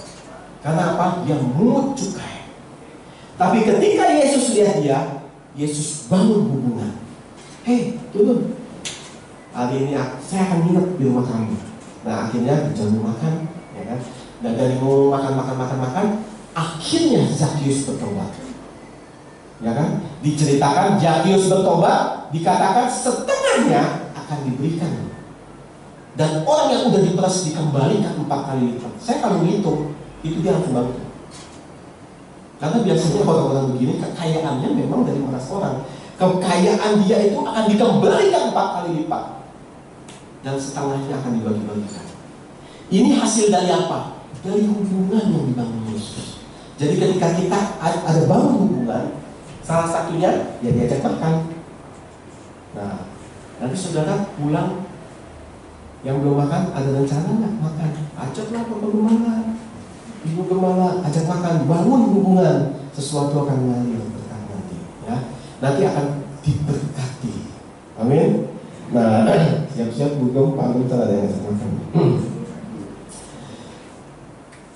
Karena apa? Dia mungut cukai. Tapi ketika Yesus lihat dia, Yesus bangun hubungan. Hei, turun. Hari ini saya akan nginep di rumah kamu. Nah, akhirnya dijamu makan, ya kan? Dan dari mau makan, akhirnya Zakheus bertobat. Ya kan? Diceritakan Zakheus bertobat, dikatakan setengahnya akan diberikan. Dan orang yang udah diperas dikembalikan 4 kali lipat. Saya kalau ngitung, itu dia langsung bantu. Karena biasanya orang-orang begini kekayaannya memang dari meras orang. Kekayaan dia itu akan dikembalikan 4 kali lipat. Dan setengahnya akan dibagi-bagikan. Ini hasil dari apa? Dari hubungan yang dibangun Yesus. Jadi ketika kita ada bangun hubungan, salah satunya ya diajak makan. Nah, nanti saudara pulang yang belum makan, ada rencana nggak makan? Ajaklah Bapak Gembala, Ibu Gembala, ajak makan, bangun hubungan. Sesuatu akan mengalir berkah nanti, ya. Nanti akan diberkati. Amin. Nah, siap-siap Bu Gem, Pak Gem, ada yang ajak makan.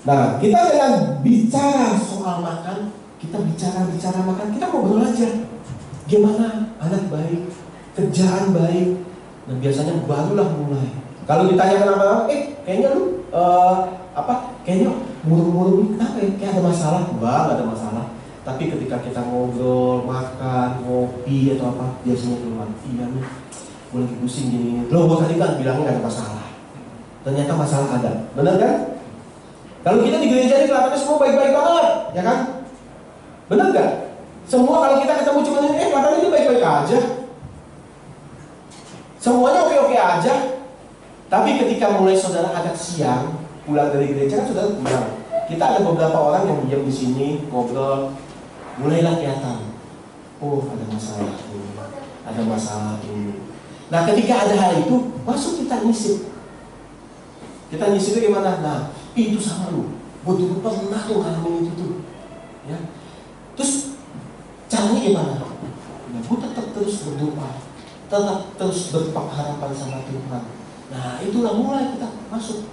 Nah, kita dengan bicara soal makan, kita bicara makan, kita ngobrol aja. Gimana anak baik, kerjaan baik. Nah, biasanya barulah mulai. Kalau ditanya kenapa, kayaknya lu kayaknya murung-murung kenapa ya? Kayak ada masalah? Enggak ada masalah. Tapi ketika kita ngobrol, makan, ngopi atau apa, biasanya keluar, iya nih, gue lagi pusing gini. Loh, gue tadi kan bilangnya gak ada masalah. Ternyata masalah ada, benar kan? Kalau kita di gereja ini kelihatannya semua baik-baik banget, ya kan? Benar gak? Semua kalau kita ketemu cuma ini, kelihatannya ini baik-baik aja. Semuanya oke-oke aja. Tapi ketika mulai saudara agak siang pulang dari gereja, kan saudara pulang. Kita ada beberapa orang yang diam di sini ngobrol, mulailah kelihatan. Oh, ada masalah ini, ada masalah ini. Nah, ketika ada hal itu, masuk kita nyisip. Kita nyisipnya gimana? Nah, itu sama lu. Gue dulu pernah tuh ngalamin itu tuh. Ya. Terus gimana? Nah, gue tetap terus berdoa, tetap terus berpengharapan sama Tuhan. Nah, itulah mulai kita masuk.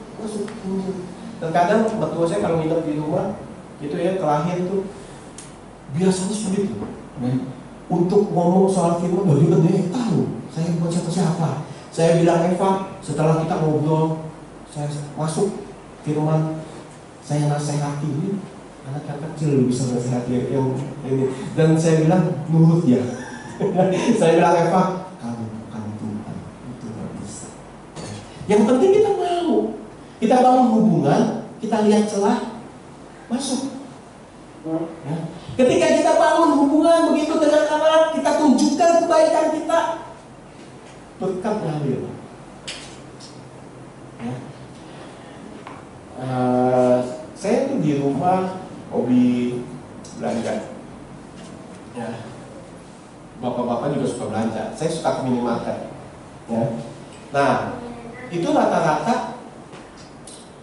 Terkadang mertua saya kalau nginep di rumah, itu ya kelahir itu biasanya sulit loh. Untuk ngomong soal firman dari dia tahu saya bukan siapa-siapa. Saya bilang Eva, setelah kita ngobrol, saya masuk firman, saya nasihati ini anak yang kecil bisa nasihati yang ini, dan saya bilang nurut ya. Saya bilang Eva, kamu bukan Tuhan, itu nggak bisa. Yang penting kita mau, kita bangun hubungan, kita lihat celah, masuk. Ya. Ketika kita bangun hubungan begitu dengan anak, kita tunjukkan kebaikan kita, berkat mengalir. Ya. Saya tuh di rumah hobi belanja. Ya. Bapak-bapak juga suka belanja. Saya suka ke minimarket. Ya. Nah, itu rata-rata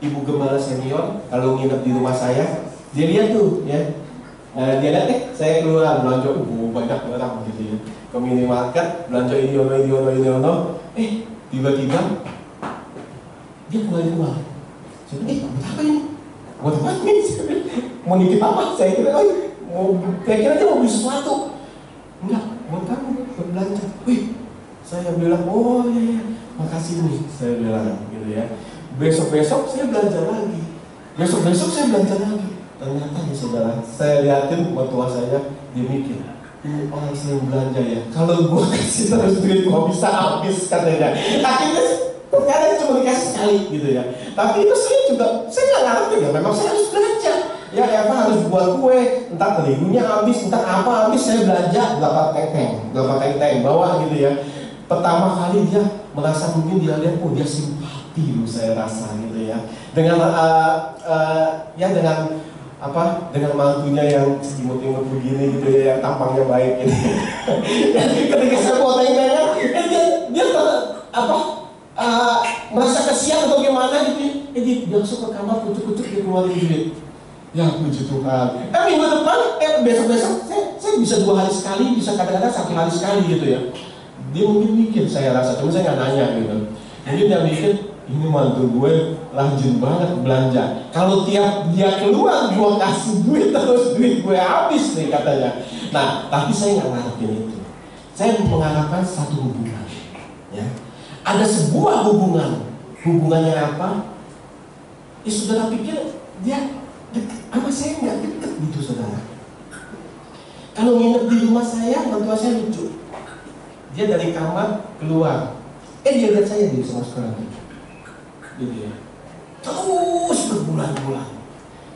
ibu gembala senior kalau nginep di rumah saya, dia lihat tuh, ya. Dia lihat saya keluar belanja, banyak barang gitu ya. Ke minimarket, belanja ini ono. Tiba-tiba dia mulai keluar. Saya bilang, buat apa ini? Buat apa ini? Mau nitip apa? Saya kira, kira dia mau beli sesuatu. Enggak, buat kamu, buat belanja. Saya bilang, oh iya, makasih nih. Saya bilang gitu ya. Besok-besok saya belanja lagi. Besok-besok saya belanja lagi. Ternyata ya saudara, saya lihatin mertua saya, dia mikir, ini orang sering belanja ya. Kalau gue kasih terus duit, gue bisa habis katanya. Akhirnya terkadang cuma dikasih sekali gitu ya. Tapi itu saya nggak ngerti ya. Memang saya harus belanja. Ya Eva harus buat kue, entah terigunya habis, entah apa habis, saya belanja berapa teng bawa gitu ya. Pertama kali dia merasa mungkin dia lihat, dia simpati loh saya rasa gitu ya. Dengan dengan mantunya yang imut-imut begini gitu ya, yang tampangnya baik ini. Ketika saya bawa teng-tengnya, dia merasa kasihan atau gimana gitu. Dia masuk ke kamar, kucuk-kucuk, dia keluarin duit. Ya puji Tuhan. Minggu depan, besok-besok saya bisa 2 hari sekali, bisa kadang-kadang 1 hari sekali gitu ya. Dia mungkin mikir, saya rasa, cuma saya nggak nanya gitu. Mungkin dia mikir, ini mantu gue rajin banget belanja. Kalau tiap dia keluar, gue kasih duit terus, duit gue habis nih katanya. Nah, tapi saya nggak ngarepin itu. Saya mengharapkan satu hubungan. Ya. Ada sebuah hubungan. Hubungannya apa? Saudara pikir dia dekat sama saya, nggak dekat gitu saudara. Kalau nginep di rumah saya, mertua saya lucu. Dia dari kamar keluar, dia lihat saya di sama sekolah. Gitu ya. Terus berbulan-bulan.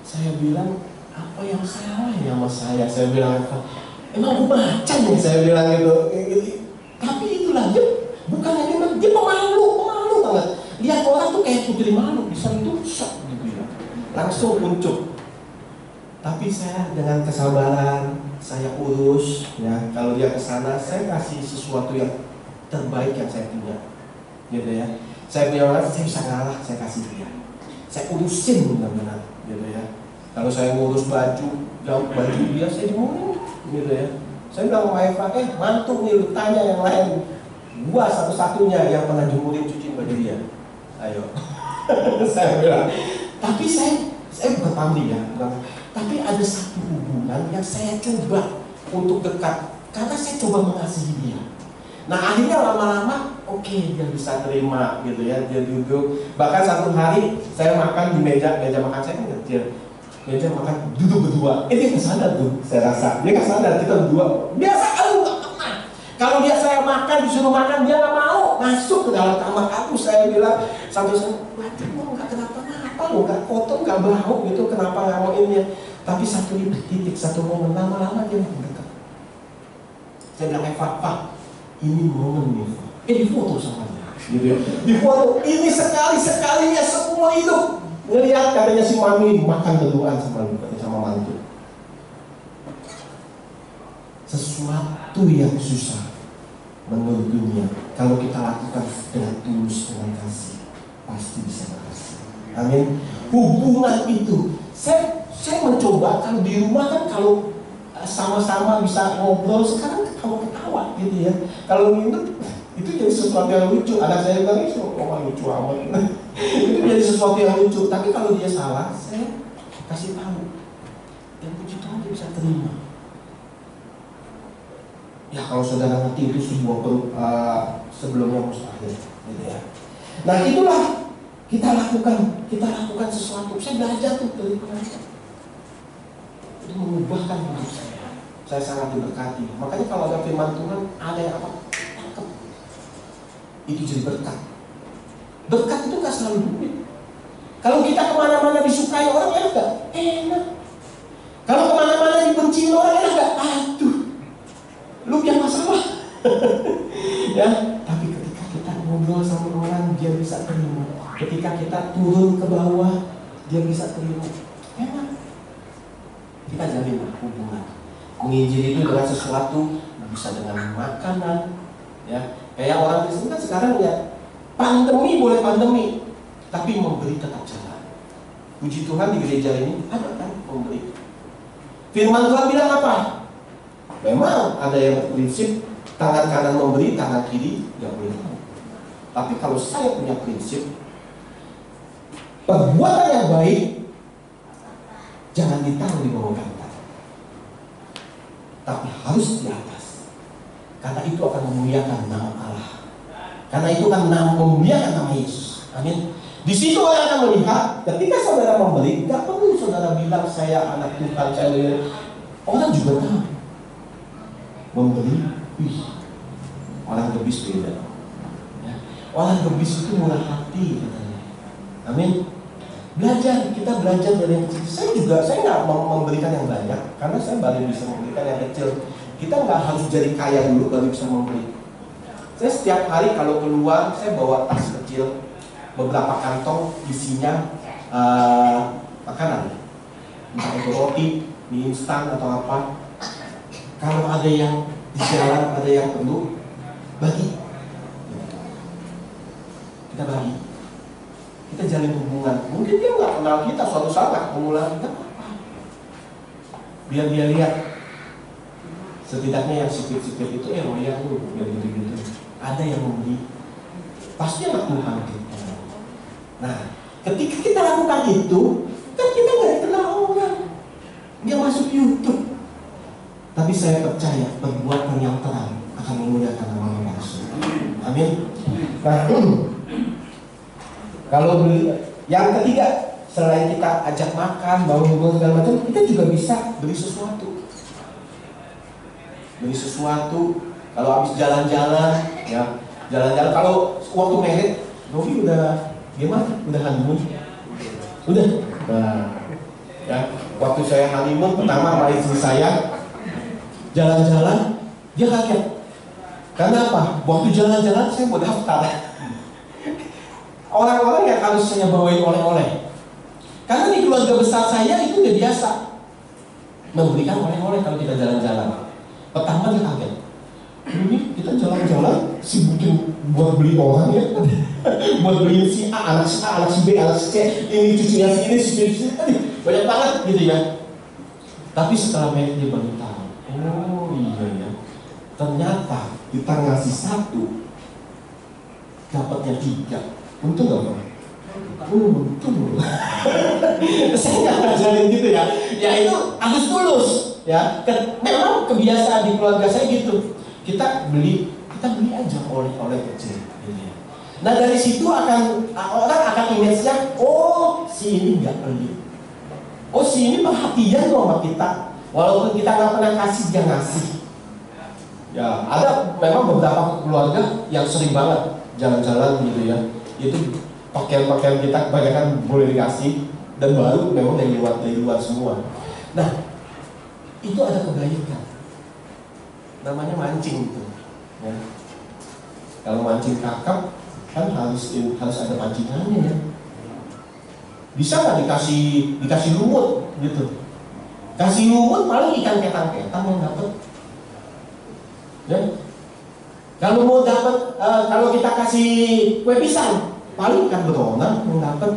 Saya bilang, apa yang salah ya sama saya? Saya bilang, emang aku macan ya? Saya bilang gitu. Tapi itulah dia, bukan hanya dia pemalu banget. Lihat orang tuh kayak putri malu, bisa itu shock gitu ya. Langsung muncul. Tapi saya dengan kesabaran, saya urus ya. Kalau dia kesana, saya kasih sesuatu yang terbaik yang saya punya, gitu ya. Saya punya orang, saya bisa ngalah, saya kasih dia. Saya urusin benar-benar, gitu ya. Kalau saya ngurus baju dia, saya jemurin, gitu ya. Saya bilang sama Eva, mantu nih, lu tanya yang lain. Gua satu-satunya yang pernah jemurin cuci baju dia. Ayo. Saya bilang. Tapi saya bukan pamrih ya. Tapi ada satu hubungan yang saya coba untuk dekat. Karena saya coba mengasihi dia. Nah akhirnya lama-lama dia bisa terima gitu ya. Dia duduk. Bahkan satu hari saya makan di meja makan saya kan kecil. Meja makan duduk berdua. Dia nggak sadar tuh, saya rasa. Dia nggak sadar kita berdua. Biasa nggak pernah. Kalau saya makan, disuruh makan, dia nggak mau masuk ke dalam kamar aku. Saya bilang sampai waduh, nggak kenapa-napa lo, nggak kotor, nggak bau gitu. Kenapa nggak mau ini? Tapi satu titik, satu momen lama-lama dia mendekat. Saya bilang Eva, ini momen nih. Di foto sama dia. Gitu ya. Di foto ini sekali-sekalinya semua hidup. Ngelihat katanya si mami makan berduaan sama mantu. Sesuatu yang susah menurut dunia, kalau kita lakukan dengan tulus, dengan kasih, pasti bisa berhasil. Amin. Hubungan itu, saya mencoba kalau di rumah kan kalau sama-sama bisa ngobrol, sekarang ketawa-ketawa gitu ya. Kalau minum itu jadi sesuatu yang lucu. Anak saya bilang itu lucu amat. Itu jadi sesuatu yang lucu. Tapi kalau dia salah, saya kasih tahu. Dan puji Tuhan dia bisa terima. Ya kalau saudara ngerti itu sebuah sebelumnya mustahil, gitu ya. Nah itulah kita lakukan sesuatu. Saya belajar tuh dari pengajar. Itu mengubahkan hidup saya. Saya sangat diberkati. Makanya kalau ada firman Tuhan, ada yang apa? Tangkap. Itu jadi berkat. Berkat itu gak selalu duit. Kalau kita kemana-mana disukai orang, enak gak? Enak. Kalau kemana-mana dibenci orang, enak gak? Aduh, lu yang masalah. Ya, tapi ketika kita ngobrol sama orang, dia bisa terima. Ketika kita turun ke bawah, dia bisa terima. Enak. Kita jalin hubungan. Menginjil itu dengan sesuatu, bisa dengan makanan, ya. Kayak orang Kristen kan sekarang ya, pandemi boleh pandemi, tapi memberi tetap jalan. Puji Tuhan di gereja ini ada kan memberi. Firman Tuhan bilang apa? Memang ada yang berprinsip tangan kanan memberi, tangan kiri tidak boleh tahu. Tapi kalau saya punya prinsip, perbuatan yang baik jangan ditaruh di bawah bantal, tapi harus di atas. Karena itu akan memuliakan nama Allah. Karena itu akan memuliakan nama Yesus. Amin. Di situ orang akan melihat, ketika saudara memberi, tidak perlu saudara bilang saya anak Tuhan, saya orang juga tahu. Memberi, orang gebis beda. Ya. Orang gebis itu murah hati katanya. Amin. Belajar, kita belajar dari yang kecil. Saya nggak mau memberikan yang banyak, karena saya baru bisa memberikan yang kecil. Kita nggak harus jadi kaya dulu baru bisa memberi. Saya setiap hari kalau keluar, saya bawa tas kecil, beberapa kantong isinya makanan, entah itu roti, mie instan atau apa. Kalau ada yang di jalan, ada yang perlu, bagi. Kita bagi. Kita jalin hubungan. Mungkin dia nggak kenal kita, suatu saat nggak ketemu lagi, kan? Biar dia lihat. Setidaknya yang sipit-sipit itu loyal tuh, biar gitu-gitu. Ada yang memberi. Pasti anak Tuhan kita. Nah, ketika kita lakukan itu, kan kita nggak dikenal orang. Dia masuk YouTube. Tapi saya percaya perbuatan yang terang akan memuliakan nama Allah. Amin. Nah, kalau yang ketiga, selain kita ajak makan, bawa hubungan segala macam, kita juga bisa beli sesuatu. Beli sesuatu. Kalau habis jalan-jalan, ya jalan-jalan. Kalau waktu merit, Novi udah gimana? Udah honeymoon? Udah. Nah, ya waktu saya honeymoon pertama sama istri saya jalan-jalan, dia kaget. Karena apa? Waktu jalan-jalan saya mau daftar. Orang-orang yang harus saya bawain oleh-oleh. Karena di keluarga besar saya itu udah biasa memberikan oleh-oleh kalau kita jalan-jalan. Pertama dia kaget. Ini kita jalan-jalan sibukin buat beli orang ya. Buat beli si A, anak si A, anak si B, anak si C, ini cucunya si ini, si cucunya si ini. Banyak banget gitu ya. Tapi setelah dia baru tahu. Oh iya ya. Ternyata kita ngasih satu, dapatnya 3. Untung gak Bang? Untung. Saya nggak ngajarin gitu ya. Ya itu harus tulus ya. Memang kebiasaan di keluarga saya gitu. Kita beli aja oleh-oleh kecil. Gitu ya. Nah dari situ orang akan image-nya, oh si ini nggak beli. Oh si ini perhatian loh sama kita. Walaupun kita nggak pernah kasih, dia ngasih. Ya ada memang beberapa keluarga yang sering banget jalan-jalan gitu ya. Itu pakaian-pakaian kita kebanyakan boleh dikasih, dan baru memang dari luar semua. Nah itu ada kebaikan, namanya mancing itu ya. Kalau mancing kakap kan harus ada pancingannya ya. Bisa nggak dikasih lumut gitu? Kasih lumut paling ikan ketang-ketang yang dapat ya. Kalau mau dapat kalau kita kasih kue pisang paling ikan beronang yang dapat.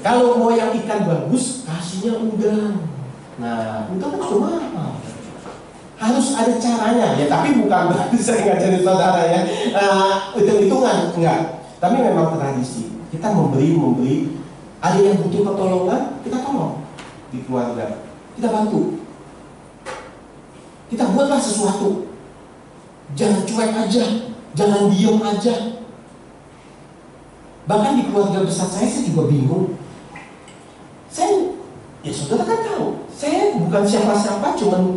Kalau mau yang ikan bagus kasihnya udang Nah, itu kan cuma harus ada caranya ya, tapi bukan berarti saya ngajarin saudara ya hitung-hitungan, enggak. Tapi memang tradisi kita memberi. Ada yang butuh pertolongan, kita tolong di keluarga, kita bantu, kita buatlah sesuatu. Jangan cuek aja, jangan diem aja. Bahkan di keluarga besar saya juga bingung. Ya saudara kan tahu, saya bukan siapa-siapa, cuman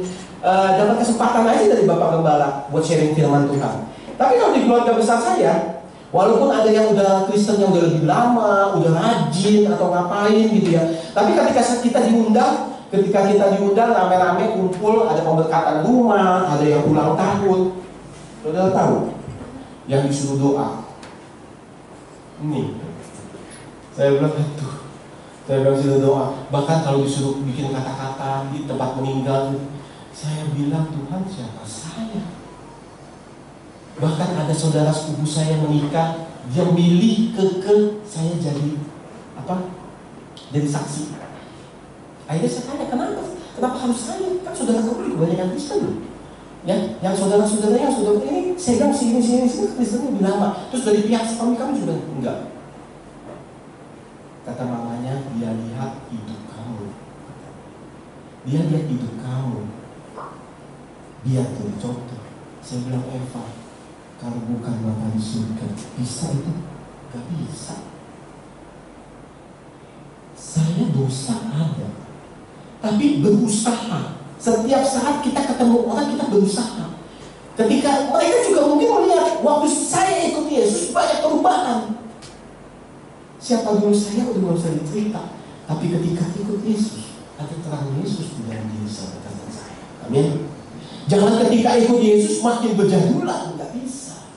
dapat kesempatan aja dari Bapak Gembala buat sharing firman Tuhan. Tapi kalau di keluarga besar saya, walaupun ada yang udah Kristen yang udah lebih lama, udah rajin atau ngapain gitu ya, tapi ketika kita diundang rame-rame kumpul, ada pemberkatan rumah, ada yang ulang tahun, saudara tahu, yang disuruh doa. Ini, saya bilang disuruh doa. Bahkan kalau disuruh bikin kata-kata di tempat meninggal, saya bilang, Tuhan, siapa saya? Bahkan ada saudara sepupu saya menikah, dia milih saya jadi jadi saksi. Akhirnya saya tanya, kenapa harus saya? Kan saudara kamu kebanyakan Kristen loh. Ya, yang saudara-saudara yang sudah ini, saya bilang sini Kristennya lebih lama. Terus dari pihak suami kami juga enggak. Kata mamanya, dia lihat hidup kamu. Dia lihat hidup kamu. Biar jadi contoh. Saya bilang, Eva, kalau bukan Bapak di surga, bisa itu? Gak bisa. Saya dosa ada, tapi berusaha. Setiap saat kita ketemu orang, kita berusaha. Ketika mereka juga mungkin melihat, waktu saya ikut Yesus banyak perubahan. Siapa dulu saya udah gak usah dicerita. Tapi ketika ikut Yesus, ada terang Yesus di dalam diri saya. Amin. Jangan ketika ikut Yesus makin berjadulan, nggak bisa.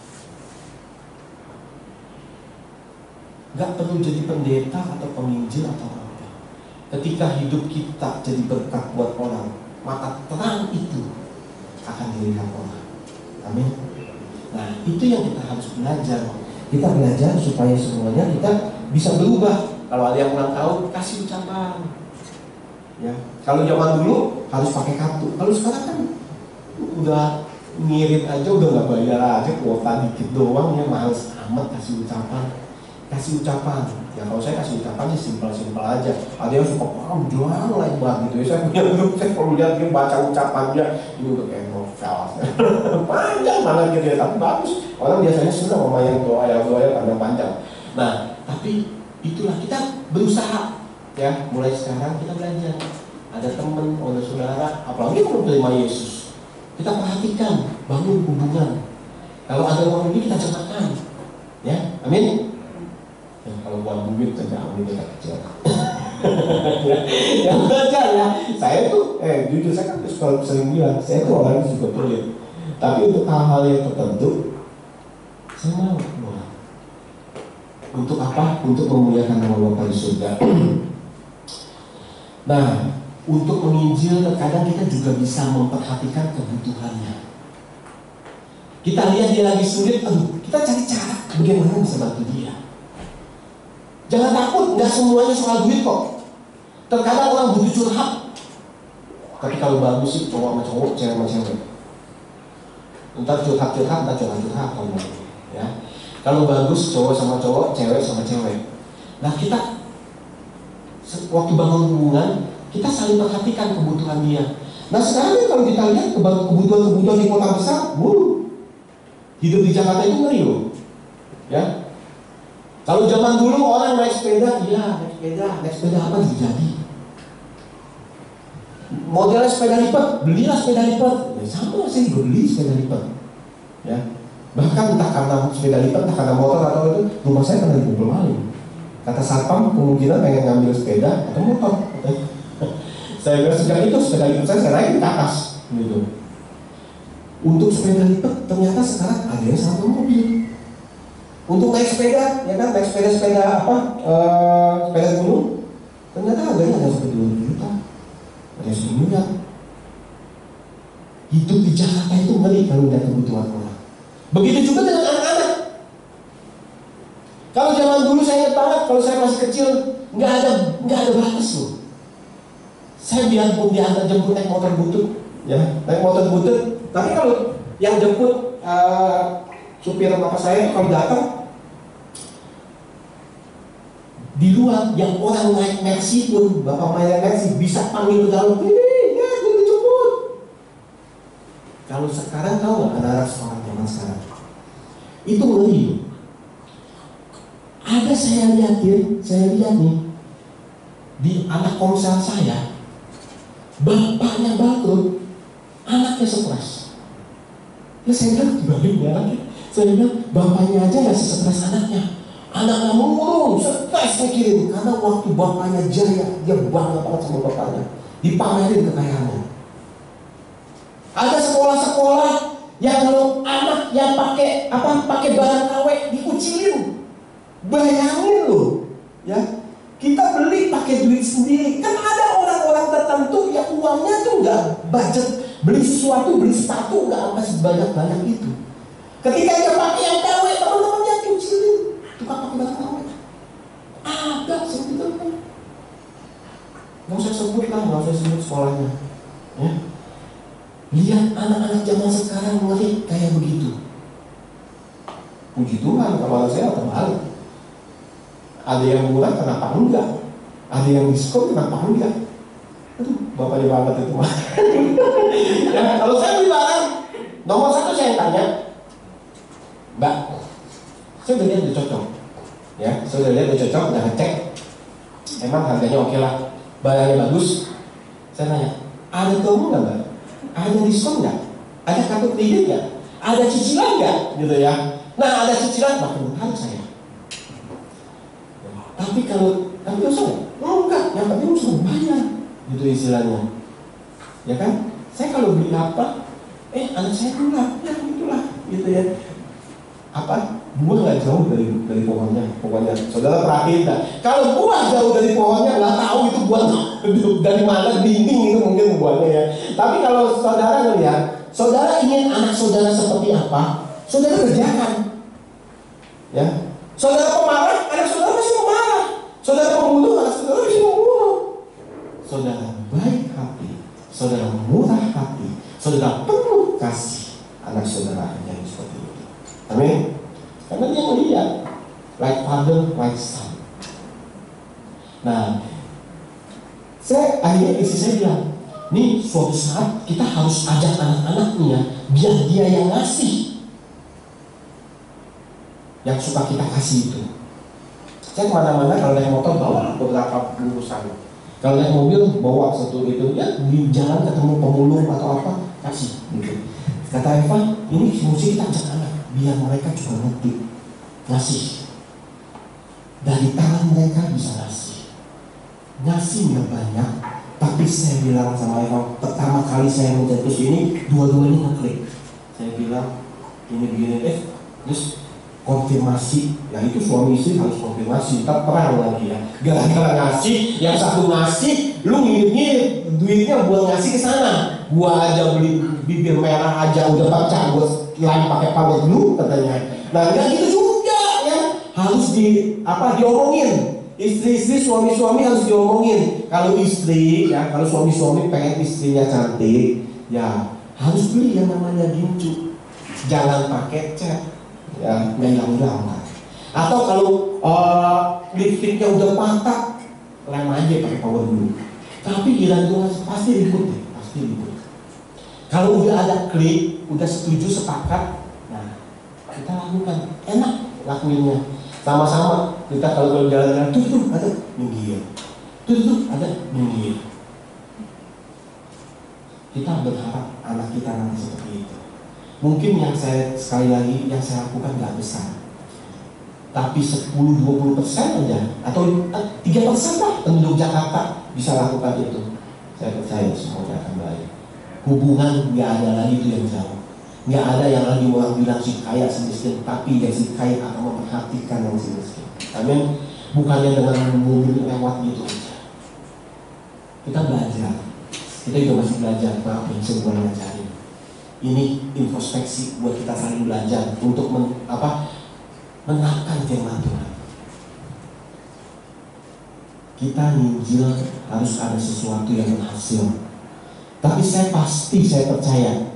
Nggak perlu jadi pendeta atau penginjil atau apa. Ketika hidup kita jadi berkat buat orang, maka terang itu akan dilihat orang. Amin. Nah, itu yang kita harus belajar. Kita belajar supaya semuanya kita bisa berubah. Kalau ada yang ulang tahun, kasih ucapan. Ya, kalau zaman dulu harus pakai kartu. Kalau sekarang kan udah ngirit aja, udah nggak bayar aja, kuota dikit doang ya, males amat kasih ucapan. Ya kalau saya kasih ucapannya simpel-simpel aja. Ada yang suka jual lebar gitu ya. Saya punya grup, saya kalau lihat dia baca ucapannya, ini udah kayak novel panjang banget gitu ya, tapi bagus. Orang biasanya senang sama yang doa panjang. Nah, tapi itulah kita berusaha ya, mulai sekarang kita belajar. Ada teman, ada saudara, apalagi kalau terima Yesus, kita perhatikan, bangun hubungan. Kalau ada orang ini kita ceritakan, ya, amin. Ya, kalau buat duit saja, amin, kita kecil. Yang belajar ya, saya tuh, jujur saya kan sering bilang, saya tuh orang yang suka pelit. Tapi untuk hal-hal yang tertentu, saya mau. Untuk apa? Untuk memuliakan nama Bapa di surga. Nah, untuk menginjil kadang kita juga bisa memperhatikan kebutuhannya. Kita lihat dia lagi sulit, kita cari cara bagaimana bisa bantu dia. Jangan takut, nggak semuanya soal duit kok. Terkadang orang butuh curhat. Tapi kalau bagus sih cowok sama cowok, cewek sama cewek. Ntar curhat-curhat, ya. Kalau bagus cowok sama cowok, cewek sama cewek. Nah, kita waktu bangun hubungan, kita saling perhatikan kebutuhan dia. Nah, sekarang kalau kita lihat kebutuhan di kota besar, hidup di Jakarta itu ngeri loh. Ya. Kalau zaman dulu orang naik sepeda, naik sepeda apa jadi? Modelnya sepeda lipat, belilah sepeda lipat. Ya, sama saya juga beli sepeda lipat. Ya. Bahkan entah karena sepeda lipat, entah karena motor atau itu, rumah saya pernah dipukul maling. Kata satpam kemungkinan pengen ngambil sepeda atau motor. Saya bilang sejak itu sepeda lipat saya naikin ke atas, gitu. Untuk sepeda lipat ternyata sekarang ada yang satu mobil. Untuk naik sepeda, ya kan, naik sepeda sepeda gunung, ternyata harganya ada sampai 2 juta, ada 10 miliar. Hidup di Jakarta itu ngeri kalau lihat kebutuhan orang. Begitu juga dengan anak-anak. Kalau zaman dulu saya ingat banget, kalau saya masih kecil nggak ada batas loh. Saya biarpun diantar jemput naik motor butut, ya, naik motor butut. Tapi kalau yang jemput supir bapak saya kalau datang di luar, yang orang naik Mercy pun, bapak naik Mercy bisa panggil ke dalam, ya gue dijemput. Kalau sekarang tahu nggak anak-anak sekolah zaman sekarang? Itu ngeri. Ada saya lihat nih di anak komsel saya, bapaknya bangkrut, anaknya stres. Ya saya bilang dibanding anaknya, saya bilang bapaknya aja nggak stres anaknya. Anaknya murung, stres saya kirim karena waktu bapaknya jaya, dia bangga banget sama bapaknya, dipamerin kekayaannya. Ada sekolah-sekolah yang kalau anak yang pakai barang KW dikucilin. Bayangin loh, ya, kita beli pakai duit sendiri. Kan ada orang-orang tertentu yang uangnya tuh nggak budget, beli sesuatu, beli sepatu nggak sampai sebanyak-banyak itu. Ketika dia pakai yang KW, teman-temannya kucilin, tukang pakai barang KW. Ada seperti itu kan? Nggak usah sebut lah, nggak usah sebut sekolahnya. Ya. Lihat anak-anak zaman sekarang ngeri kayak begitu. Puji Tuhan, kalau saya terbalik. Ada yang murah, kenapa enggak? Ada yang diskon, kenapa enggak? Aduh, bapaknya banget itu mah. Ya, kalau saya beli barang, nomor satu saya tanya, Mbak, saya udah lihat udah cocok, ya, saya udah lihat udah cocok, udah ngecek, emang harganya oke lah, barangnya bagus. Saya tanya, ada promo nggak Mbak? Ada diskon nggak? Ada kartu kredit nggak? Ada cicilan nggak? Gitu ya. Nah, ada cicilan, makin menarik saya. Tapi kalau dosa, enggak, yang penting harus bayar, gitu istilahnya, ya kan? Saya kalau beli apa, anak saya enggak, ya gitulah, gitu ya. Apa? Buah nggak jauh dari pohonnya, pokoknya. Saudara perhatiin tak? Kalau buah jauh dari pohonnya, nggak tahu itu buah dari mana, dinding itu mungkin buahnya ya. Tapi kalau saudara melihat, saudara ingin anak saudara seperti apa, saudara kerjakan, ya. Saudara pemarah, anak saudara masih pemarah. Saudara pembunuh, anak saudara masih membunuh. Saudara baik hati, saudara murah hati, saudara penuh kasih, anak saudara yang seperti itu. Amin. Karena dia melihat like father, like son. Nah, akhirnya istri saya bilang, nih suatu saat kita harus ajak anak-anaknya biar dia yang ngasih. Yang suka kita kasih itu. Saya kemana-mana kalau naik motor bawa beberapa bungkusan. Kalau naik mobil bawa satu itu, ya di jalan ketemu pemulung atau apa kasih. Gitu. Kata Eva, ini mesti kita ajak anak biar mereka juga ngerti ngasih. Dari tangan mereka bisa ngasih. Ngasih nggak banyak, tapi saya bilang sama Eva, pertama kali saya mencetus ini, dua-duanya ngeklik. Saya bilang ini begini terus konfirmasi, ya itu suami istri harus konfirmasi, kita perang lagi ya. Gara-gara ngasih, yang satu ngasih, lu ngirit-ngirit duitnya buat ngasih ke sana. Gua aja beli bibir merah aja udah pecah, gua lain pakai power glue katanya. Nah, nggak gitu juga ya, harus diomongin. Istri-istri, suami-suami harus diomongin. Kalau istri, ya kalau suami-suami pengen istrinya cantik, ya harus beli yang namanya gincu. Jangan pakai cat. Ya, nggak hilang-hilang. Atau kalau lipstiknya udah patah, lem aja pakai power glue. Tapi hilang pasti ribut deh, pasti ribut. Kalau udah ada klik, udah setuju sepakat, nah kita lakukan, enak lakuinnya. Sama-sama kita kalau jalan-jalan tuh ada minggir, tuh ada minggir. Kita berharap anak kita nanti seperti itu. Mungkin yang saya sekali lagi yang saya lakukan nggak besar, tapi 10-20% aja atau 3% lah penduduk Jakarta bisa lakukan itu. Saya percaya semuanya akan baik. Hubungan nggak ada lagi itu yang jauh. Nggak ada yang lagi orang bilang si kaya si miskin, tapi yang si kaya akan memperhatikan yang si miskin. Amin. Bukannya dengan mobil lewat gitu aja. Kita belajar. Kita juga masih belajar. Maaf yang saya boleh ngajarin. Ini introspeksi buat kita saling belajar untuk menerapkan firman Tuhan. kita nyinjil harus ada sesuatu yang berhasil. Tapi saya percaya.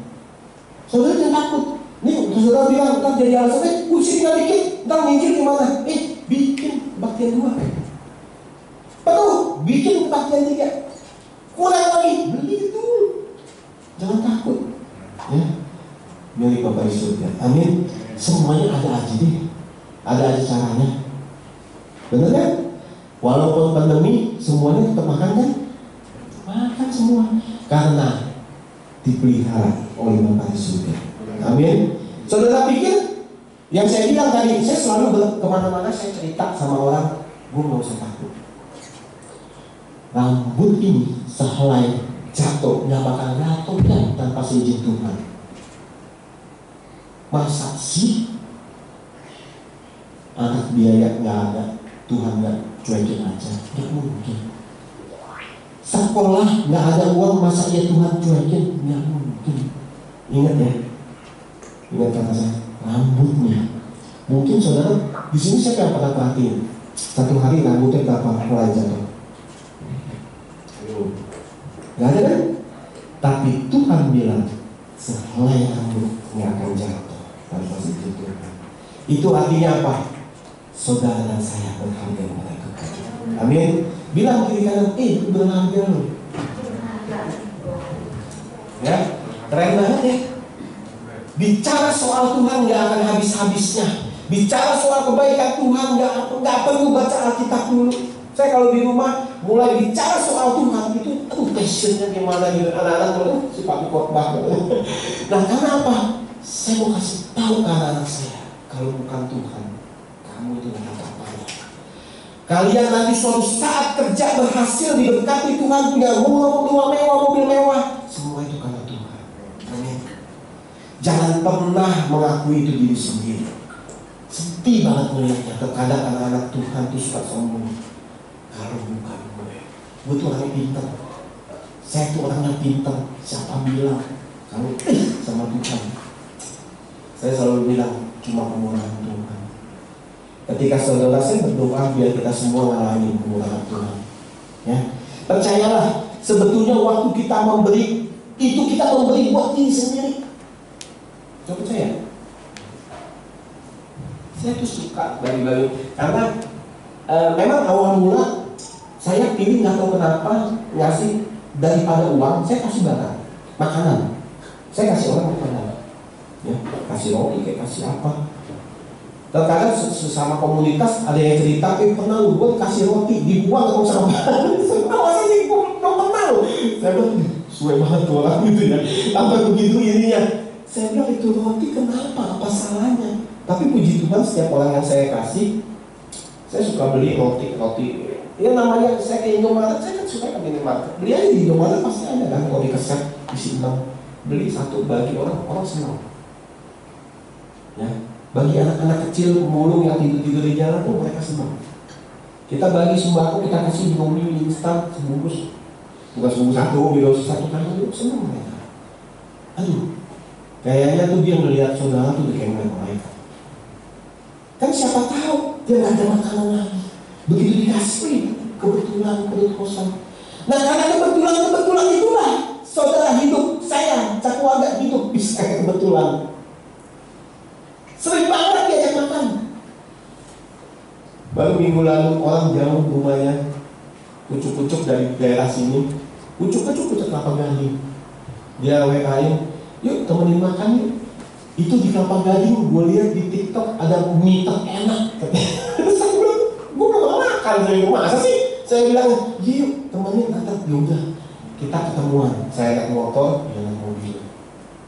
Saudara jangan takut. Nih, saudara bilang, ntar jadi alasan, kursi tinggal dikit, ntar nyinjil gimana? Bikin kebaktian 2. Penuh, bikin kebaktian 3. Kurang lagi, beli itu. Jangan takut. Ya, milik Bapak di surga. Amin. Semuanya ada aja deh. Ada aja caranya. Benar kan? Walaupun pandemi, semuanya tetap makan kan? Makan semua. Karena dipelihara oleh Bapak di surga. Amin. Saudara pikir, yang saya bilang tadi, saya selalu kemana-mana saya cerita sama orang, gue gak usah takut. Rambut ini sehelai jatuh, gak bakal jatuh kan tanpa seizin Tuhan. Masa sih anak biaya gak ada, Tuhan gak cuekin aja? Gak mungkin. Sekolah gak ada uang, masa ya Tuhan cuekin? Gak mungkin. Ingat ya, ingat kata saya, rambutnya. Mungkin saudara di sini siapa yang pernah perhatiin satu hari rambutnya berapa mulai jatuh? Gak ada kan? Tapi Tuhan bilang sehelai rambut gak akan jatuh tanpa seizin Tuhan. Itu artinya apa? Saudara dan saya berharga kepada Tuhan. Amin. Bilang kiri kanan, itu berharga loh. Ya, keren banget ya. Bicara soal Tuhan gak akan habis-habisnya. Bicara soal kebaikan Tuhan gak perlu baca Alkitab dulu. Saya kalau di rumah mulai bicara soal Tuhan itu, passionnya gimana gitu. Anak-anak itu sifat khotbah. Nah, karena apa? Saya mau kasih tahu ke anak-anak saya, kalau bukan Tuhan, kamu itu gak ada apa-apa. Kalian nanti suatu saat kerja berhasil diberkati Tuhan, punya rumah mewah, mobil mewah, semua itu karena Tuhan. Amin. Jangan pernah mengakui itu diri sendiri. Sedih banget melihatnya. Terkadang anak-anak Tuhan itu suka sombong. Kalau bukan gue tuh orangnya pintar. Saya tuh orangnya pintar. Siapa bilang kamu sama Tuhan? Saya selalu bilang cuma kemurahan Tuhan. Ketika saudara saya berdoa biar kita semua ngalamin kemurahan Tuhan. Ya, percayalah, sebetulnya waktu kita memberi itu kita memberi buat diri sendiri. Coba percaya? Saya tuh suka bagi-bagi karena memang awal mula saya pilih nggak tahu kenapa ngasih daripada uang, saya kasih barang, makanan. Saya kasih orang makanan, ya, kasih roti, kayak kasih apa. Terkadang sesama komunitas ada yang cerita, pernah lu buat kasih roti dibuang atau sama. Masa sih gue pernah lu? Saya bilang, suwe banget tuh orang gitu ya. Apa begitu ininya? Saya bilang itu roti kenapa? Apa salahnya? Tapi puji Tuhan setiap orang yang saya kasih, saya suka beli roti. Ya namanya saya ke Indomaret, saya kan suka ke minimarket. Beli aja di Indomaret pasti ada kan roti keset isi 6. Beli satu bagi orang senang. Ya, bagi anak-anak kecil pemulung yang tidur di jalan tuh mereka senang. Kita bagi sembako, kita kasih Indomie instan sebungkus, bukan sebungkus satu kali, senang mereka. Aduh, kayaknya tuh dia melihat saudara tuh kayak mereka. Kan siapa tahu dia nggak ada makanan lagi. Begitu dikasih, kebetulan perut kosong. Nah, karena kebetulan itulah saudara hidup saya, keluarga hidup bisa kebetulan. Sering banget diajak makan. Baru minggu lalu orang jauh rumahnya, kucuk-kucuk dari daerah sini, kucuk-kucuk Kelapa Gading. Dia WA-in, yuk temenin makan yuk. Itu di Kelapa Gading, gue lihat di TikTok ada mie enak. Saya bilang, gue gak makan, masa sih? Saya bilang, yuk temenin, kata, yaudah kita ketemuan. Saya naik motor, dia naik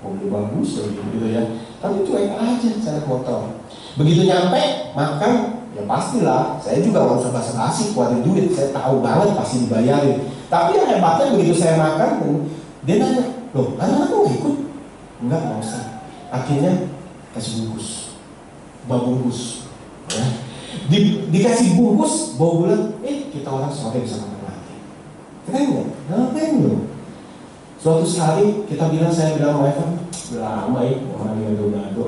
mobil bagus gitu ya. Tapi cuek aja saya naik motor. Begitu nyampe makan, ya pastilah. Saya juga gak usah basa-basi keluarin duit. Saya tahu banget pasti dibayarin. Tapi yang hebatnya begitu saya makan, dia nanya, loh anak-anak gak ikut? Enggak, gak usah. Akhirnya kasih bungkus, bawa bungkus, ya. Dikasih bungkus, bawa bulan, kita orang sore bisa makan lagi. Keren nggak? Ngapain loh? Suatu hari saya bilang sama Evan, udah lama ya, orang yang gado-gado.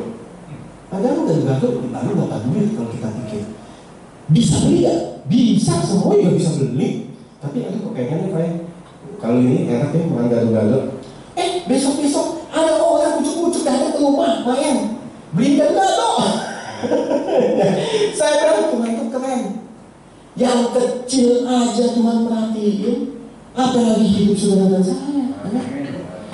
Padahal gado-gado, lalu dapat duit kalau kita pikir. Bisa beli ya? bisa, semua juga bisa beli. Tapi ada kok kayaknya kayak kalau ini enaknya makan gado-gado. Besok-besok ada orang ucuk-ucuk datang ke rumah main beli gado-gado. Saya bilang Tuhan itu keren. Yang kecil aja Tuhan perhatiin, apalagi hidup saudara dan saya.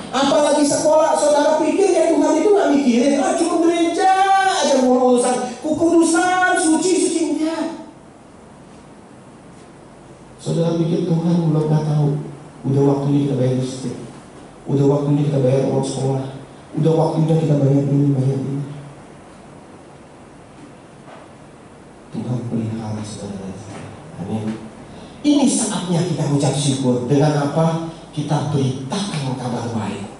Apalagi sekolah, saudara pikir ya Tuhan itu gak mikirin, cuma gereja aja urusan kekudusan, suci enggak. Saudara pikir Tuhan belum gak tahu, udah waktunya kita bayar listrik, udah waktunya kita bayar uang sekolah, udah waktunya kita bayar ini, bayar ini. Tuhan pelihara saudara. Amin. Ini saatnya kita mengucap syukur. Dengan apa? Kita beritakan kabar baik.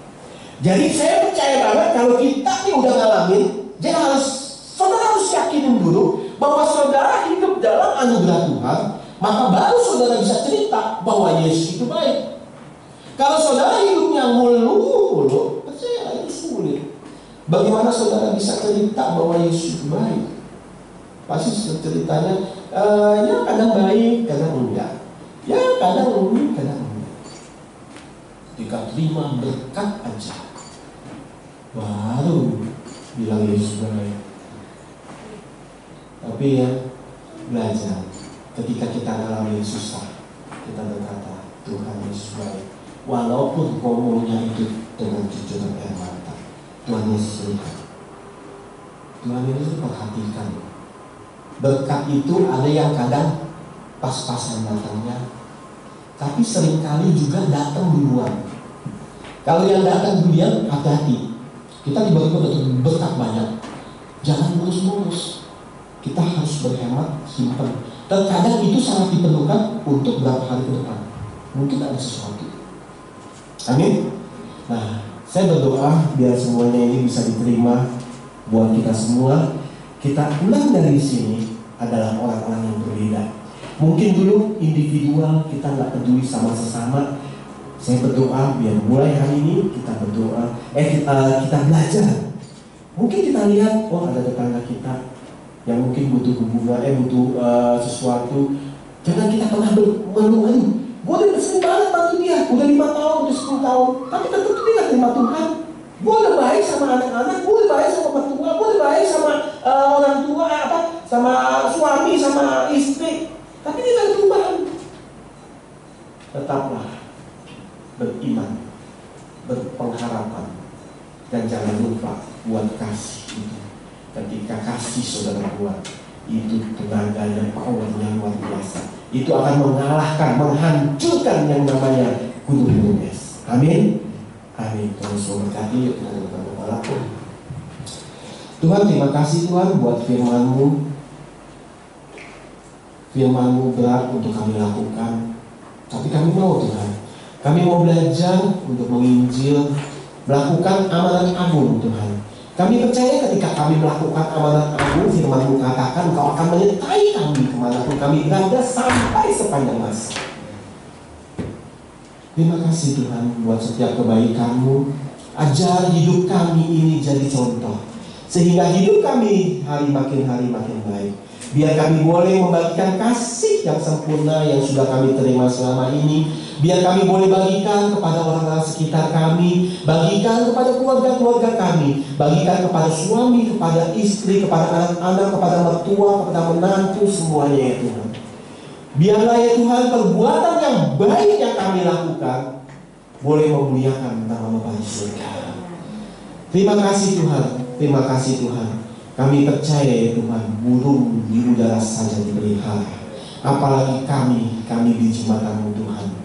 Jadi saya percaya banget kalau kita nih udah ngalamin, saudara harus yakinin dulu bahwa saudara hidup dalam anugerah Tuhan, maka baru saudara bisa cerita bahwa Yesus itu baik. Kalau saudara hidupnya mulu-mulu, percaya itu sulit. Bagaimana saudara bisa cerita bahwa Yesus itu baik? Pasti ceritanya, ya kadang baik, kadang enggak. Ya kadang ini, kadang enggak. Ketika terima berkat aja, baru bilang Yesus baik. Tapi ya belajar. Ketika kita ngalamin susah, kita berkata Tuhan Yesus baik. Walaupun ngomongnya itu dengan jujur dan air mata, Tuhan Yesus lihat. Tuhan Yesus perhatikan. Berkat itu ada yang kadang pas-pasan datangnya, tapi seringkali juga datang duluan. Kalau yang datang duluan, hati-hati. Kita tiba-tiba berkat banyak, jangan mulus-mulus. Kita harus berhemat, simpan. Terkadang itu sangat diperlukan untuk beberapa hari ke depan. Mungkin ada sesuatu. Amin. Nah, saya berdoa biar semuanya ini bisa diterima buat kita semua. Kita pulang dari sini adalah orang-orang yang berbeda. Mungkin dulu individual kita nggak peduli sama sesama. Saya berdoa biar mulai hari ini kita berdoa, kita belajar. Mungkin kita lihat, ada tetangga kita yang mungkin butuh hubungan, butuh sesuatu. Jangan kita pernah mengeluh. Gue udah sering banget bantu dia, udah 5 tahun, udah 10 tahun, tapi tetap dia nggak terima Tuhan. Gue udah baik sama anak-anak, gue udah baik sama mertua, gue udah baik sama orang tua, sama suami, sama istri, tapi dia nggak ada perubahan. Tetaplah beriman, berpengharapan, dan jangan lupa buat kasih itu. Ketika kasih saudara buat, itu tenaganya, powernya luar biasa. Itu akan mengalahkan, menghancurkan yang namanya gunung-gunung es. Amin. Amin. Terus memberkati, yuk kita berdoa kepala. Tuhan, terima kasih Tuhan buat firman-Mu. Firman-Mu berat untuk kami lakukan, tapi kami mau Tuhan. Kami mau belajar untuk menginjil, melakukan amanat agung Tuhan. Kami percaya ketika kami melakukan amanat agung, firman-Mu katakan Engkau akan menyertai kami kemanapun kami berada sampai sepanjang masa. Terima kasih Tuhan buat setiap kebaikan-Mu. Ajar hidup kami ini jadi contoh, sehingga hidup kami hari makin baik. Biar kami boleh membagikan kasih yang sempurna yang sudah kami terima selama ini. Biar kami boleh bagikan kepada orang-orang sekitar kami, bagikan kepada keluarga-keluarga kami, bagikan kepada suami, kepada istri, kepada anak-anak, kepada mertua, kepada menantu, semuanya ya Tuhan. Biarlah ya Tuhan perbuatan yang baik yang kami lakukan boleh memuliakan nama Bapa di surga. Terima kasih Tuhan, terima kasih Tuhan. Kami percaya ya Tuhan, burung di udara saja dipelihara, apalagi kami biji mata-Mu Tuhan.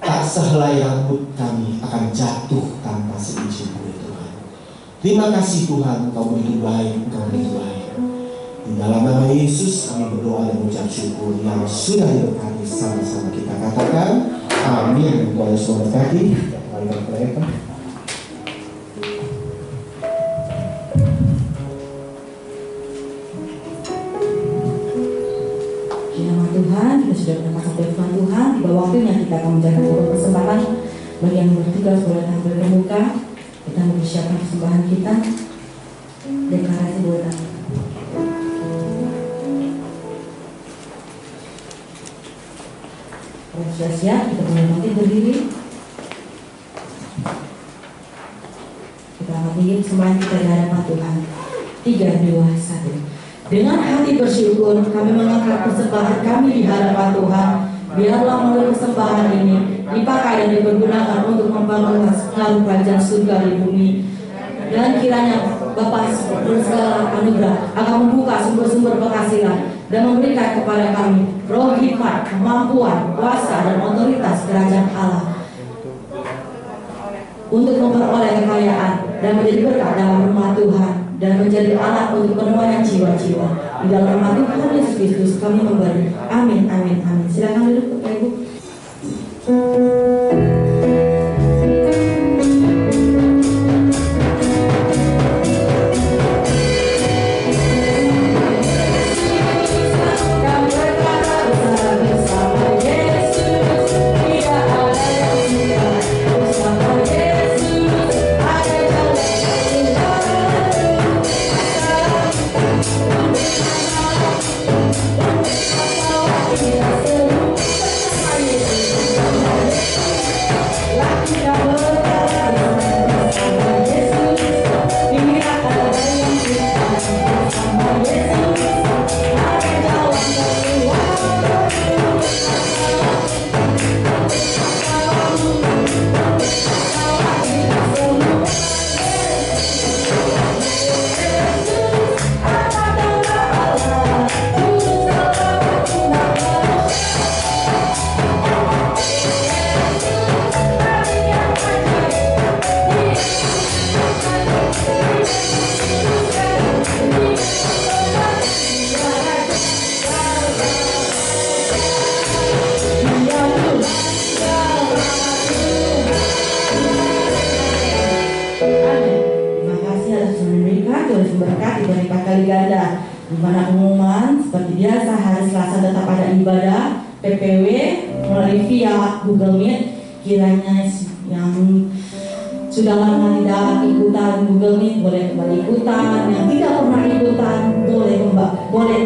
Tak sehelai rambut kami akan jatuh tanpa seizin-Mu ya Tuhan. Terima kasih Tuhan, Engkau begitu baik, Engkau begitu baik. Di dalam nama Yesus kami berdoa dan mengucap syukur yang sudah diberkati sama-sama kita katakan amin. Tuhan Yesus memberkati. Mari kita berdoa. Tuhan, kita sudah mendengar sabda Tuhan Tuhan. Tiba waktunya kita akan menjalankan sebuah persembahan. Bagi yang bertugas boleh tampil ke muka. Kita mempersiapkan persembahan kita. Deklarasi boleh tampil. sudah siap, kita boleh bangkit berdiri. Kita akan tinggi persembahan kita di hadapan Tuhan. 3, 2, 1. Dengan hati bersyukur kami mengangkat persembahan kami di hadapan Tuhan. Biarlah melalui persembahan ini dipakai dan dipergunakan untuk membangun pengaruh kerajaan surga di bumi. Dan kiranya Bapa segala anugerah akan membuka sumber-sumber penghasilan dan memberikan kepada kami roh hikmat, kemampuan, kuasa dan otoritas kerajaan Allah untuk memperoleh kekayaan dan menjadi berkat dalam rumah Tuhan dan menjadi alat untuk penuaian jiwa-jiwa. Di dalam nama Tuhan Yesus Kristus kami memberi. Amin, amin, amin. Silakan duduk Bapak Ibu. Di mana pengumuman seperti biasa hari Selasa tetap ada ibadah PPW melalui via Google Meet. Kiranya yang sudah lama tidak ikutan Google Meet boleh kembali ikutan, yang tidak pernah ikutan boleh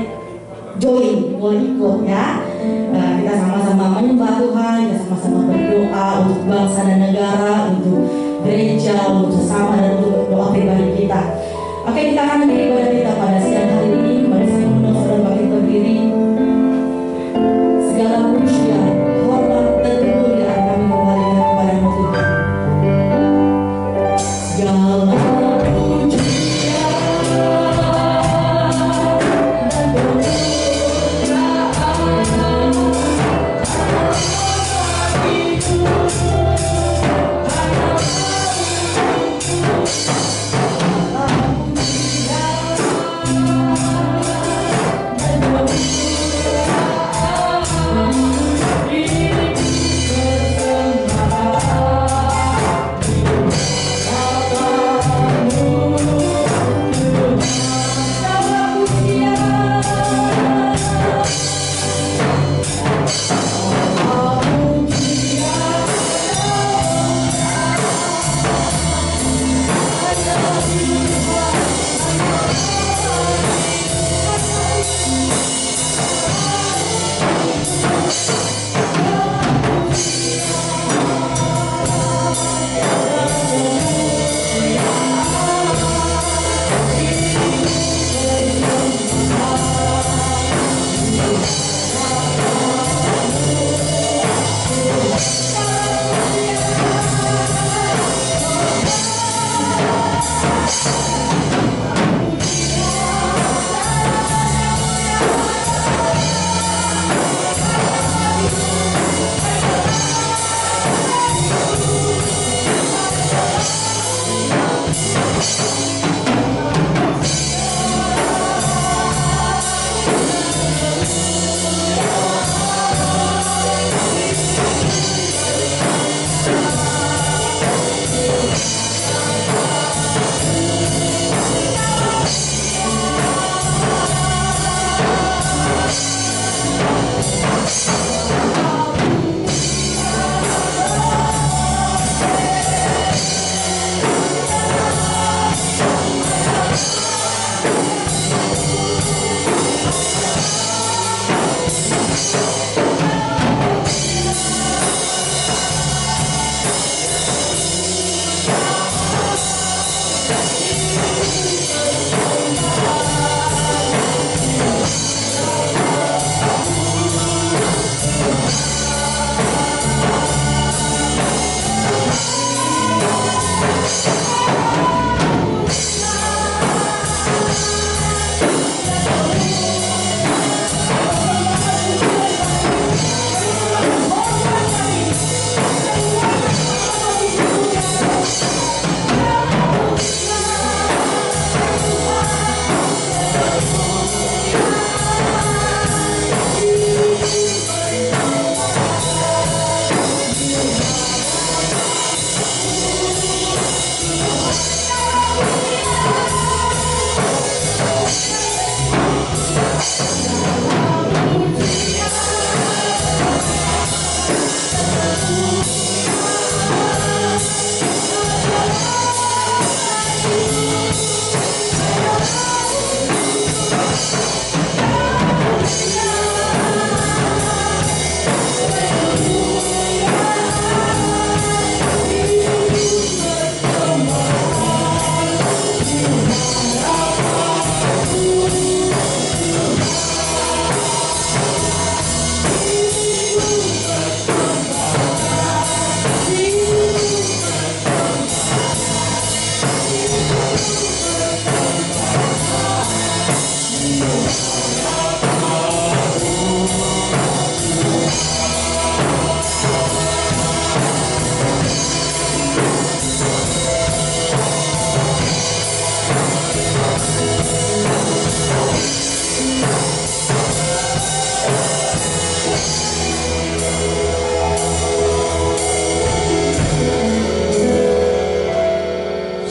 join, boleh ikut ya. Kita sama-sama menyembah Tuhan, kita sama-sama berdoa untuk bangsa dan negara, untuk gereja, untuk sesama dan untuk doa pribadi kita. Oke, kita akan menjadi ibadah kita pada siang hari ini. Mari saya mengundang saudara bangkit berdiri. Segala pujian, hormat dan kemuliaan kami kembalikan kepada-Mu Tuhan. Segala pujian dan kemuliaan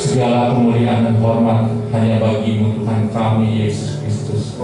segala kemuliaan dan hormat hanya bagi-Mu Tuhan kami, Yesus Kristus.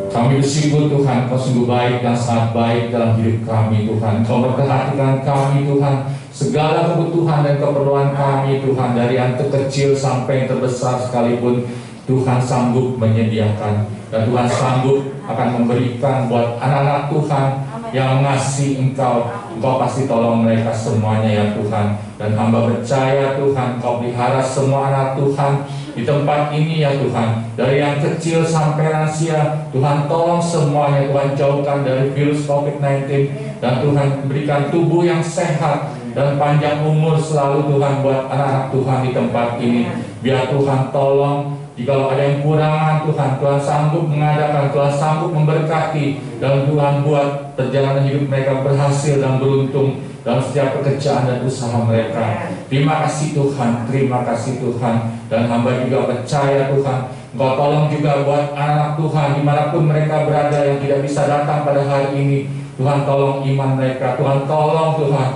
Kami bersyukur Tuhan, Kau sungguh baik dan sangat baik dalam hidup kami Tuhan. Kau memperhatikan kami Tuhan, segala kebutuhan dan keperluan kami Tuhan, dari yang terkecil sampai yang terbesar sekalipun Tuhan sanggup menyediakan. Dan Tuhan sanggup akan memberikan buat anak-anak Tuhan yang mengasihi Engkau. Engkau pasti tolong mereka semuanya ya Tuhan. Dan hamba percaya Tuhan, Kau pelihara semua anak Tuhan di tempat ini ya Tuhan. Dari yang kecil sampai lansia, Tuhan tolong semuanya. Tuhan jauhkan dari virus COVID-19. Dan Tuhan berikan tubuh yang sehat dan panjang umur selalu Tuhan buat anak-anak Tuhan di tempat ini. Biar Tuhan tolong, jika ada yang kurangan Tuhan, Tuhan sanggup mengadakan, Tuhan sanggup memberkati, dan Tuhan buat perjalanan hidup mereka berhasil dan beruntung dalam setiap pekerjaan dan usaha mereka. Terima kasih Tuhan, terima kasih Tuhan. Dan hamba juga percaya Tuhan, Engkau tolong juga buat anak Tuhan dimanapun mereka berada yang tidak bisa datang pada hari ini. Tuhan tolong iman mereka, Tuhan tolong Tuhan.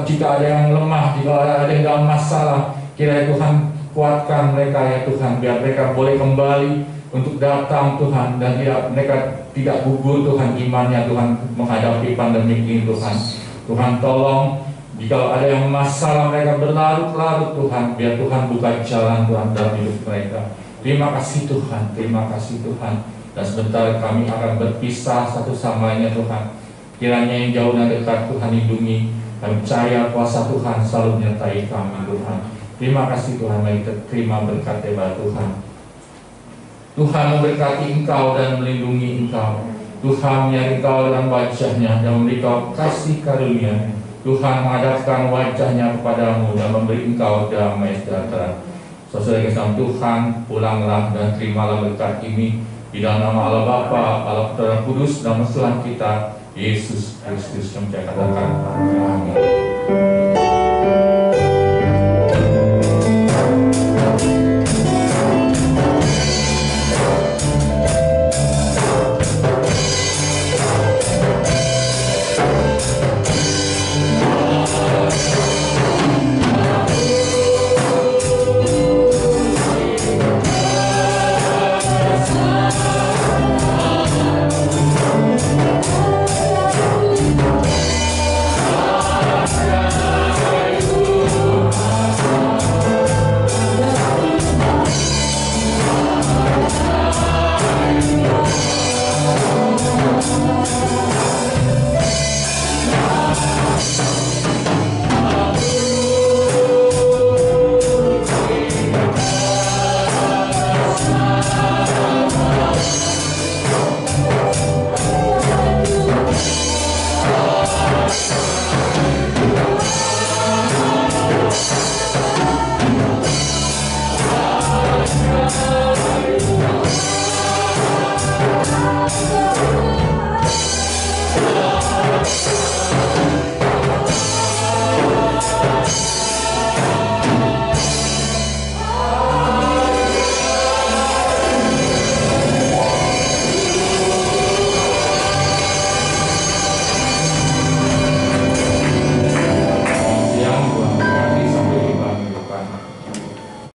Jika ada yang lemah, jika ada yang dalam masalah, kiranya Tuhan kuatkan mereka ya Tuhan, biar mereka boleh kembali untuk datang Tuhan, dan mereka tidak gugur Tuhan imannya Tuhan menghadapi pandemi ini Tuhan. Tuhan tolong, jika ada yang masalah mereka berlarut-larut Tuhan, biar Tuhan buka jalan Tuhan dalam hidup mereka. Terima kasih Tuhan, terima kasih Tuhan. Dan sebentar kami akan berpisah satu sama lainnya Tuhan. Kiranya yang jauh dan dekat Tuhan lindungi. Kami percaya kuasa Tuhan selalu menyertai kami Tuhan. Terima kasih Tuhan, mari kita terima berkat daripada Tuhan. Tuhan memberkati Engkau dan melindungi Engkau. Tuhan menyari Engkau dalam wajah-Nya dan memberi Engkau kasih karunia. Tuhan menghadapkan wajah-Nya kepadamu dan memberi Engkau damai sejahtera. Saudara dalam Tuhan, pulanglah dan terimalah berkat ini di dalam nama Allah Bapa, Allah Putra dan Kudus, dalam Tuhan kita Yesus Kristus yang saya katakan. Amin.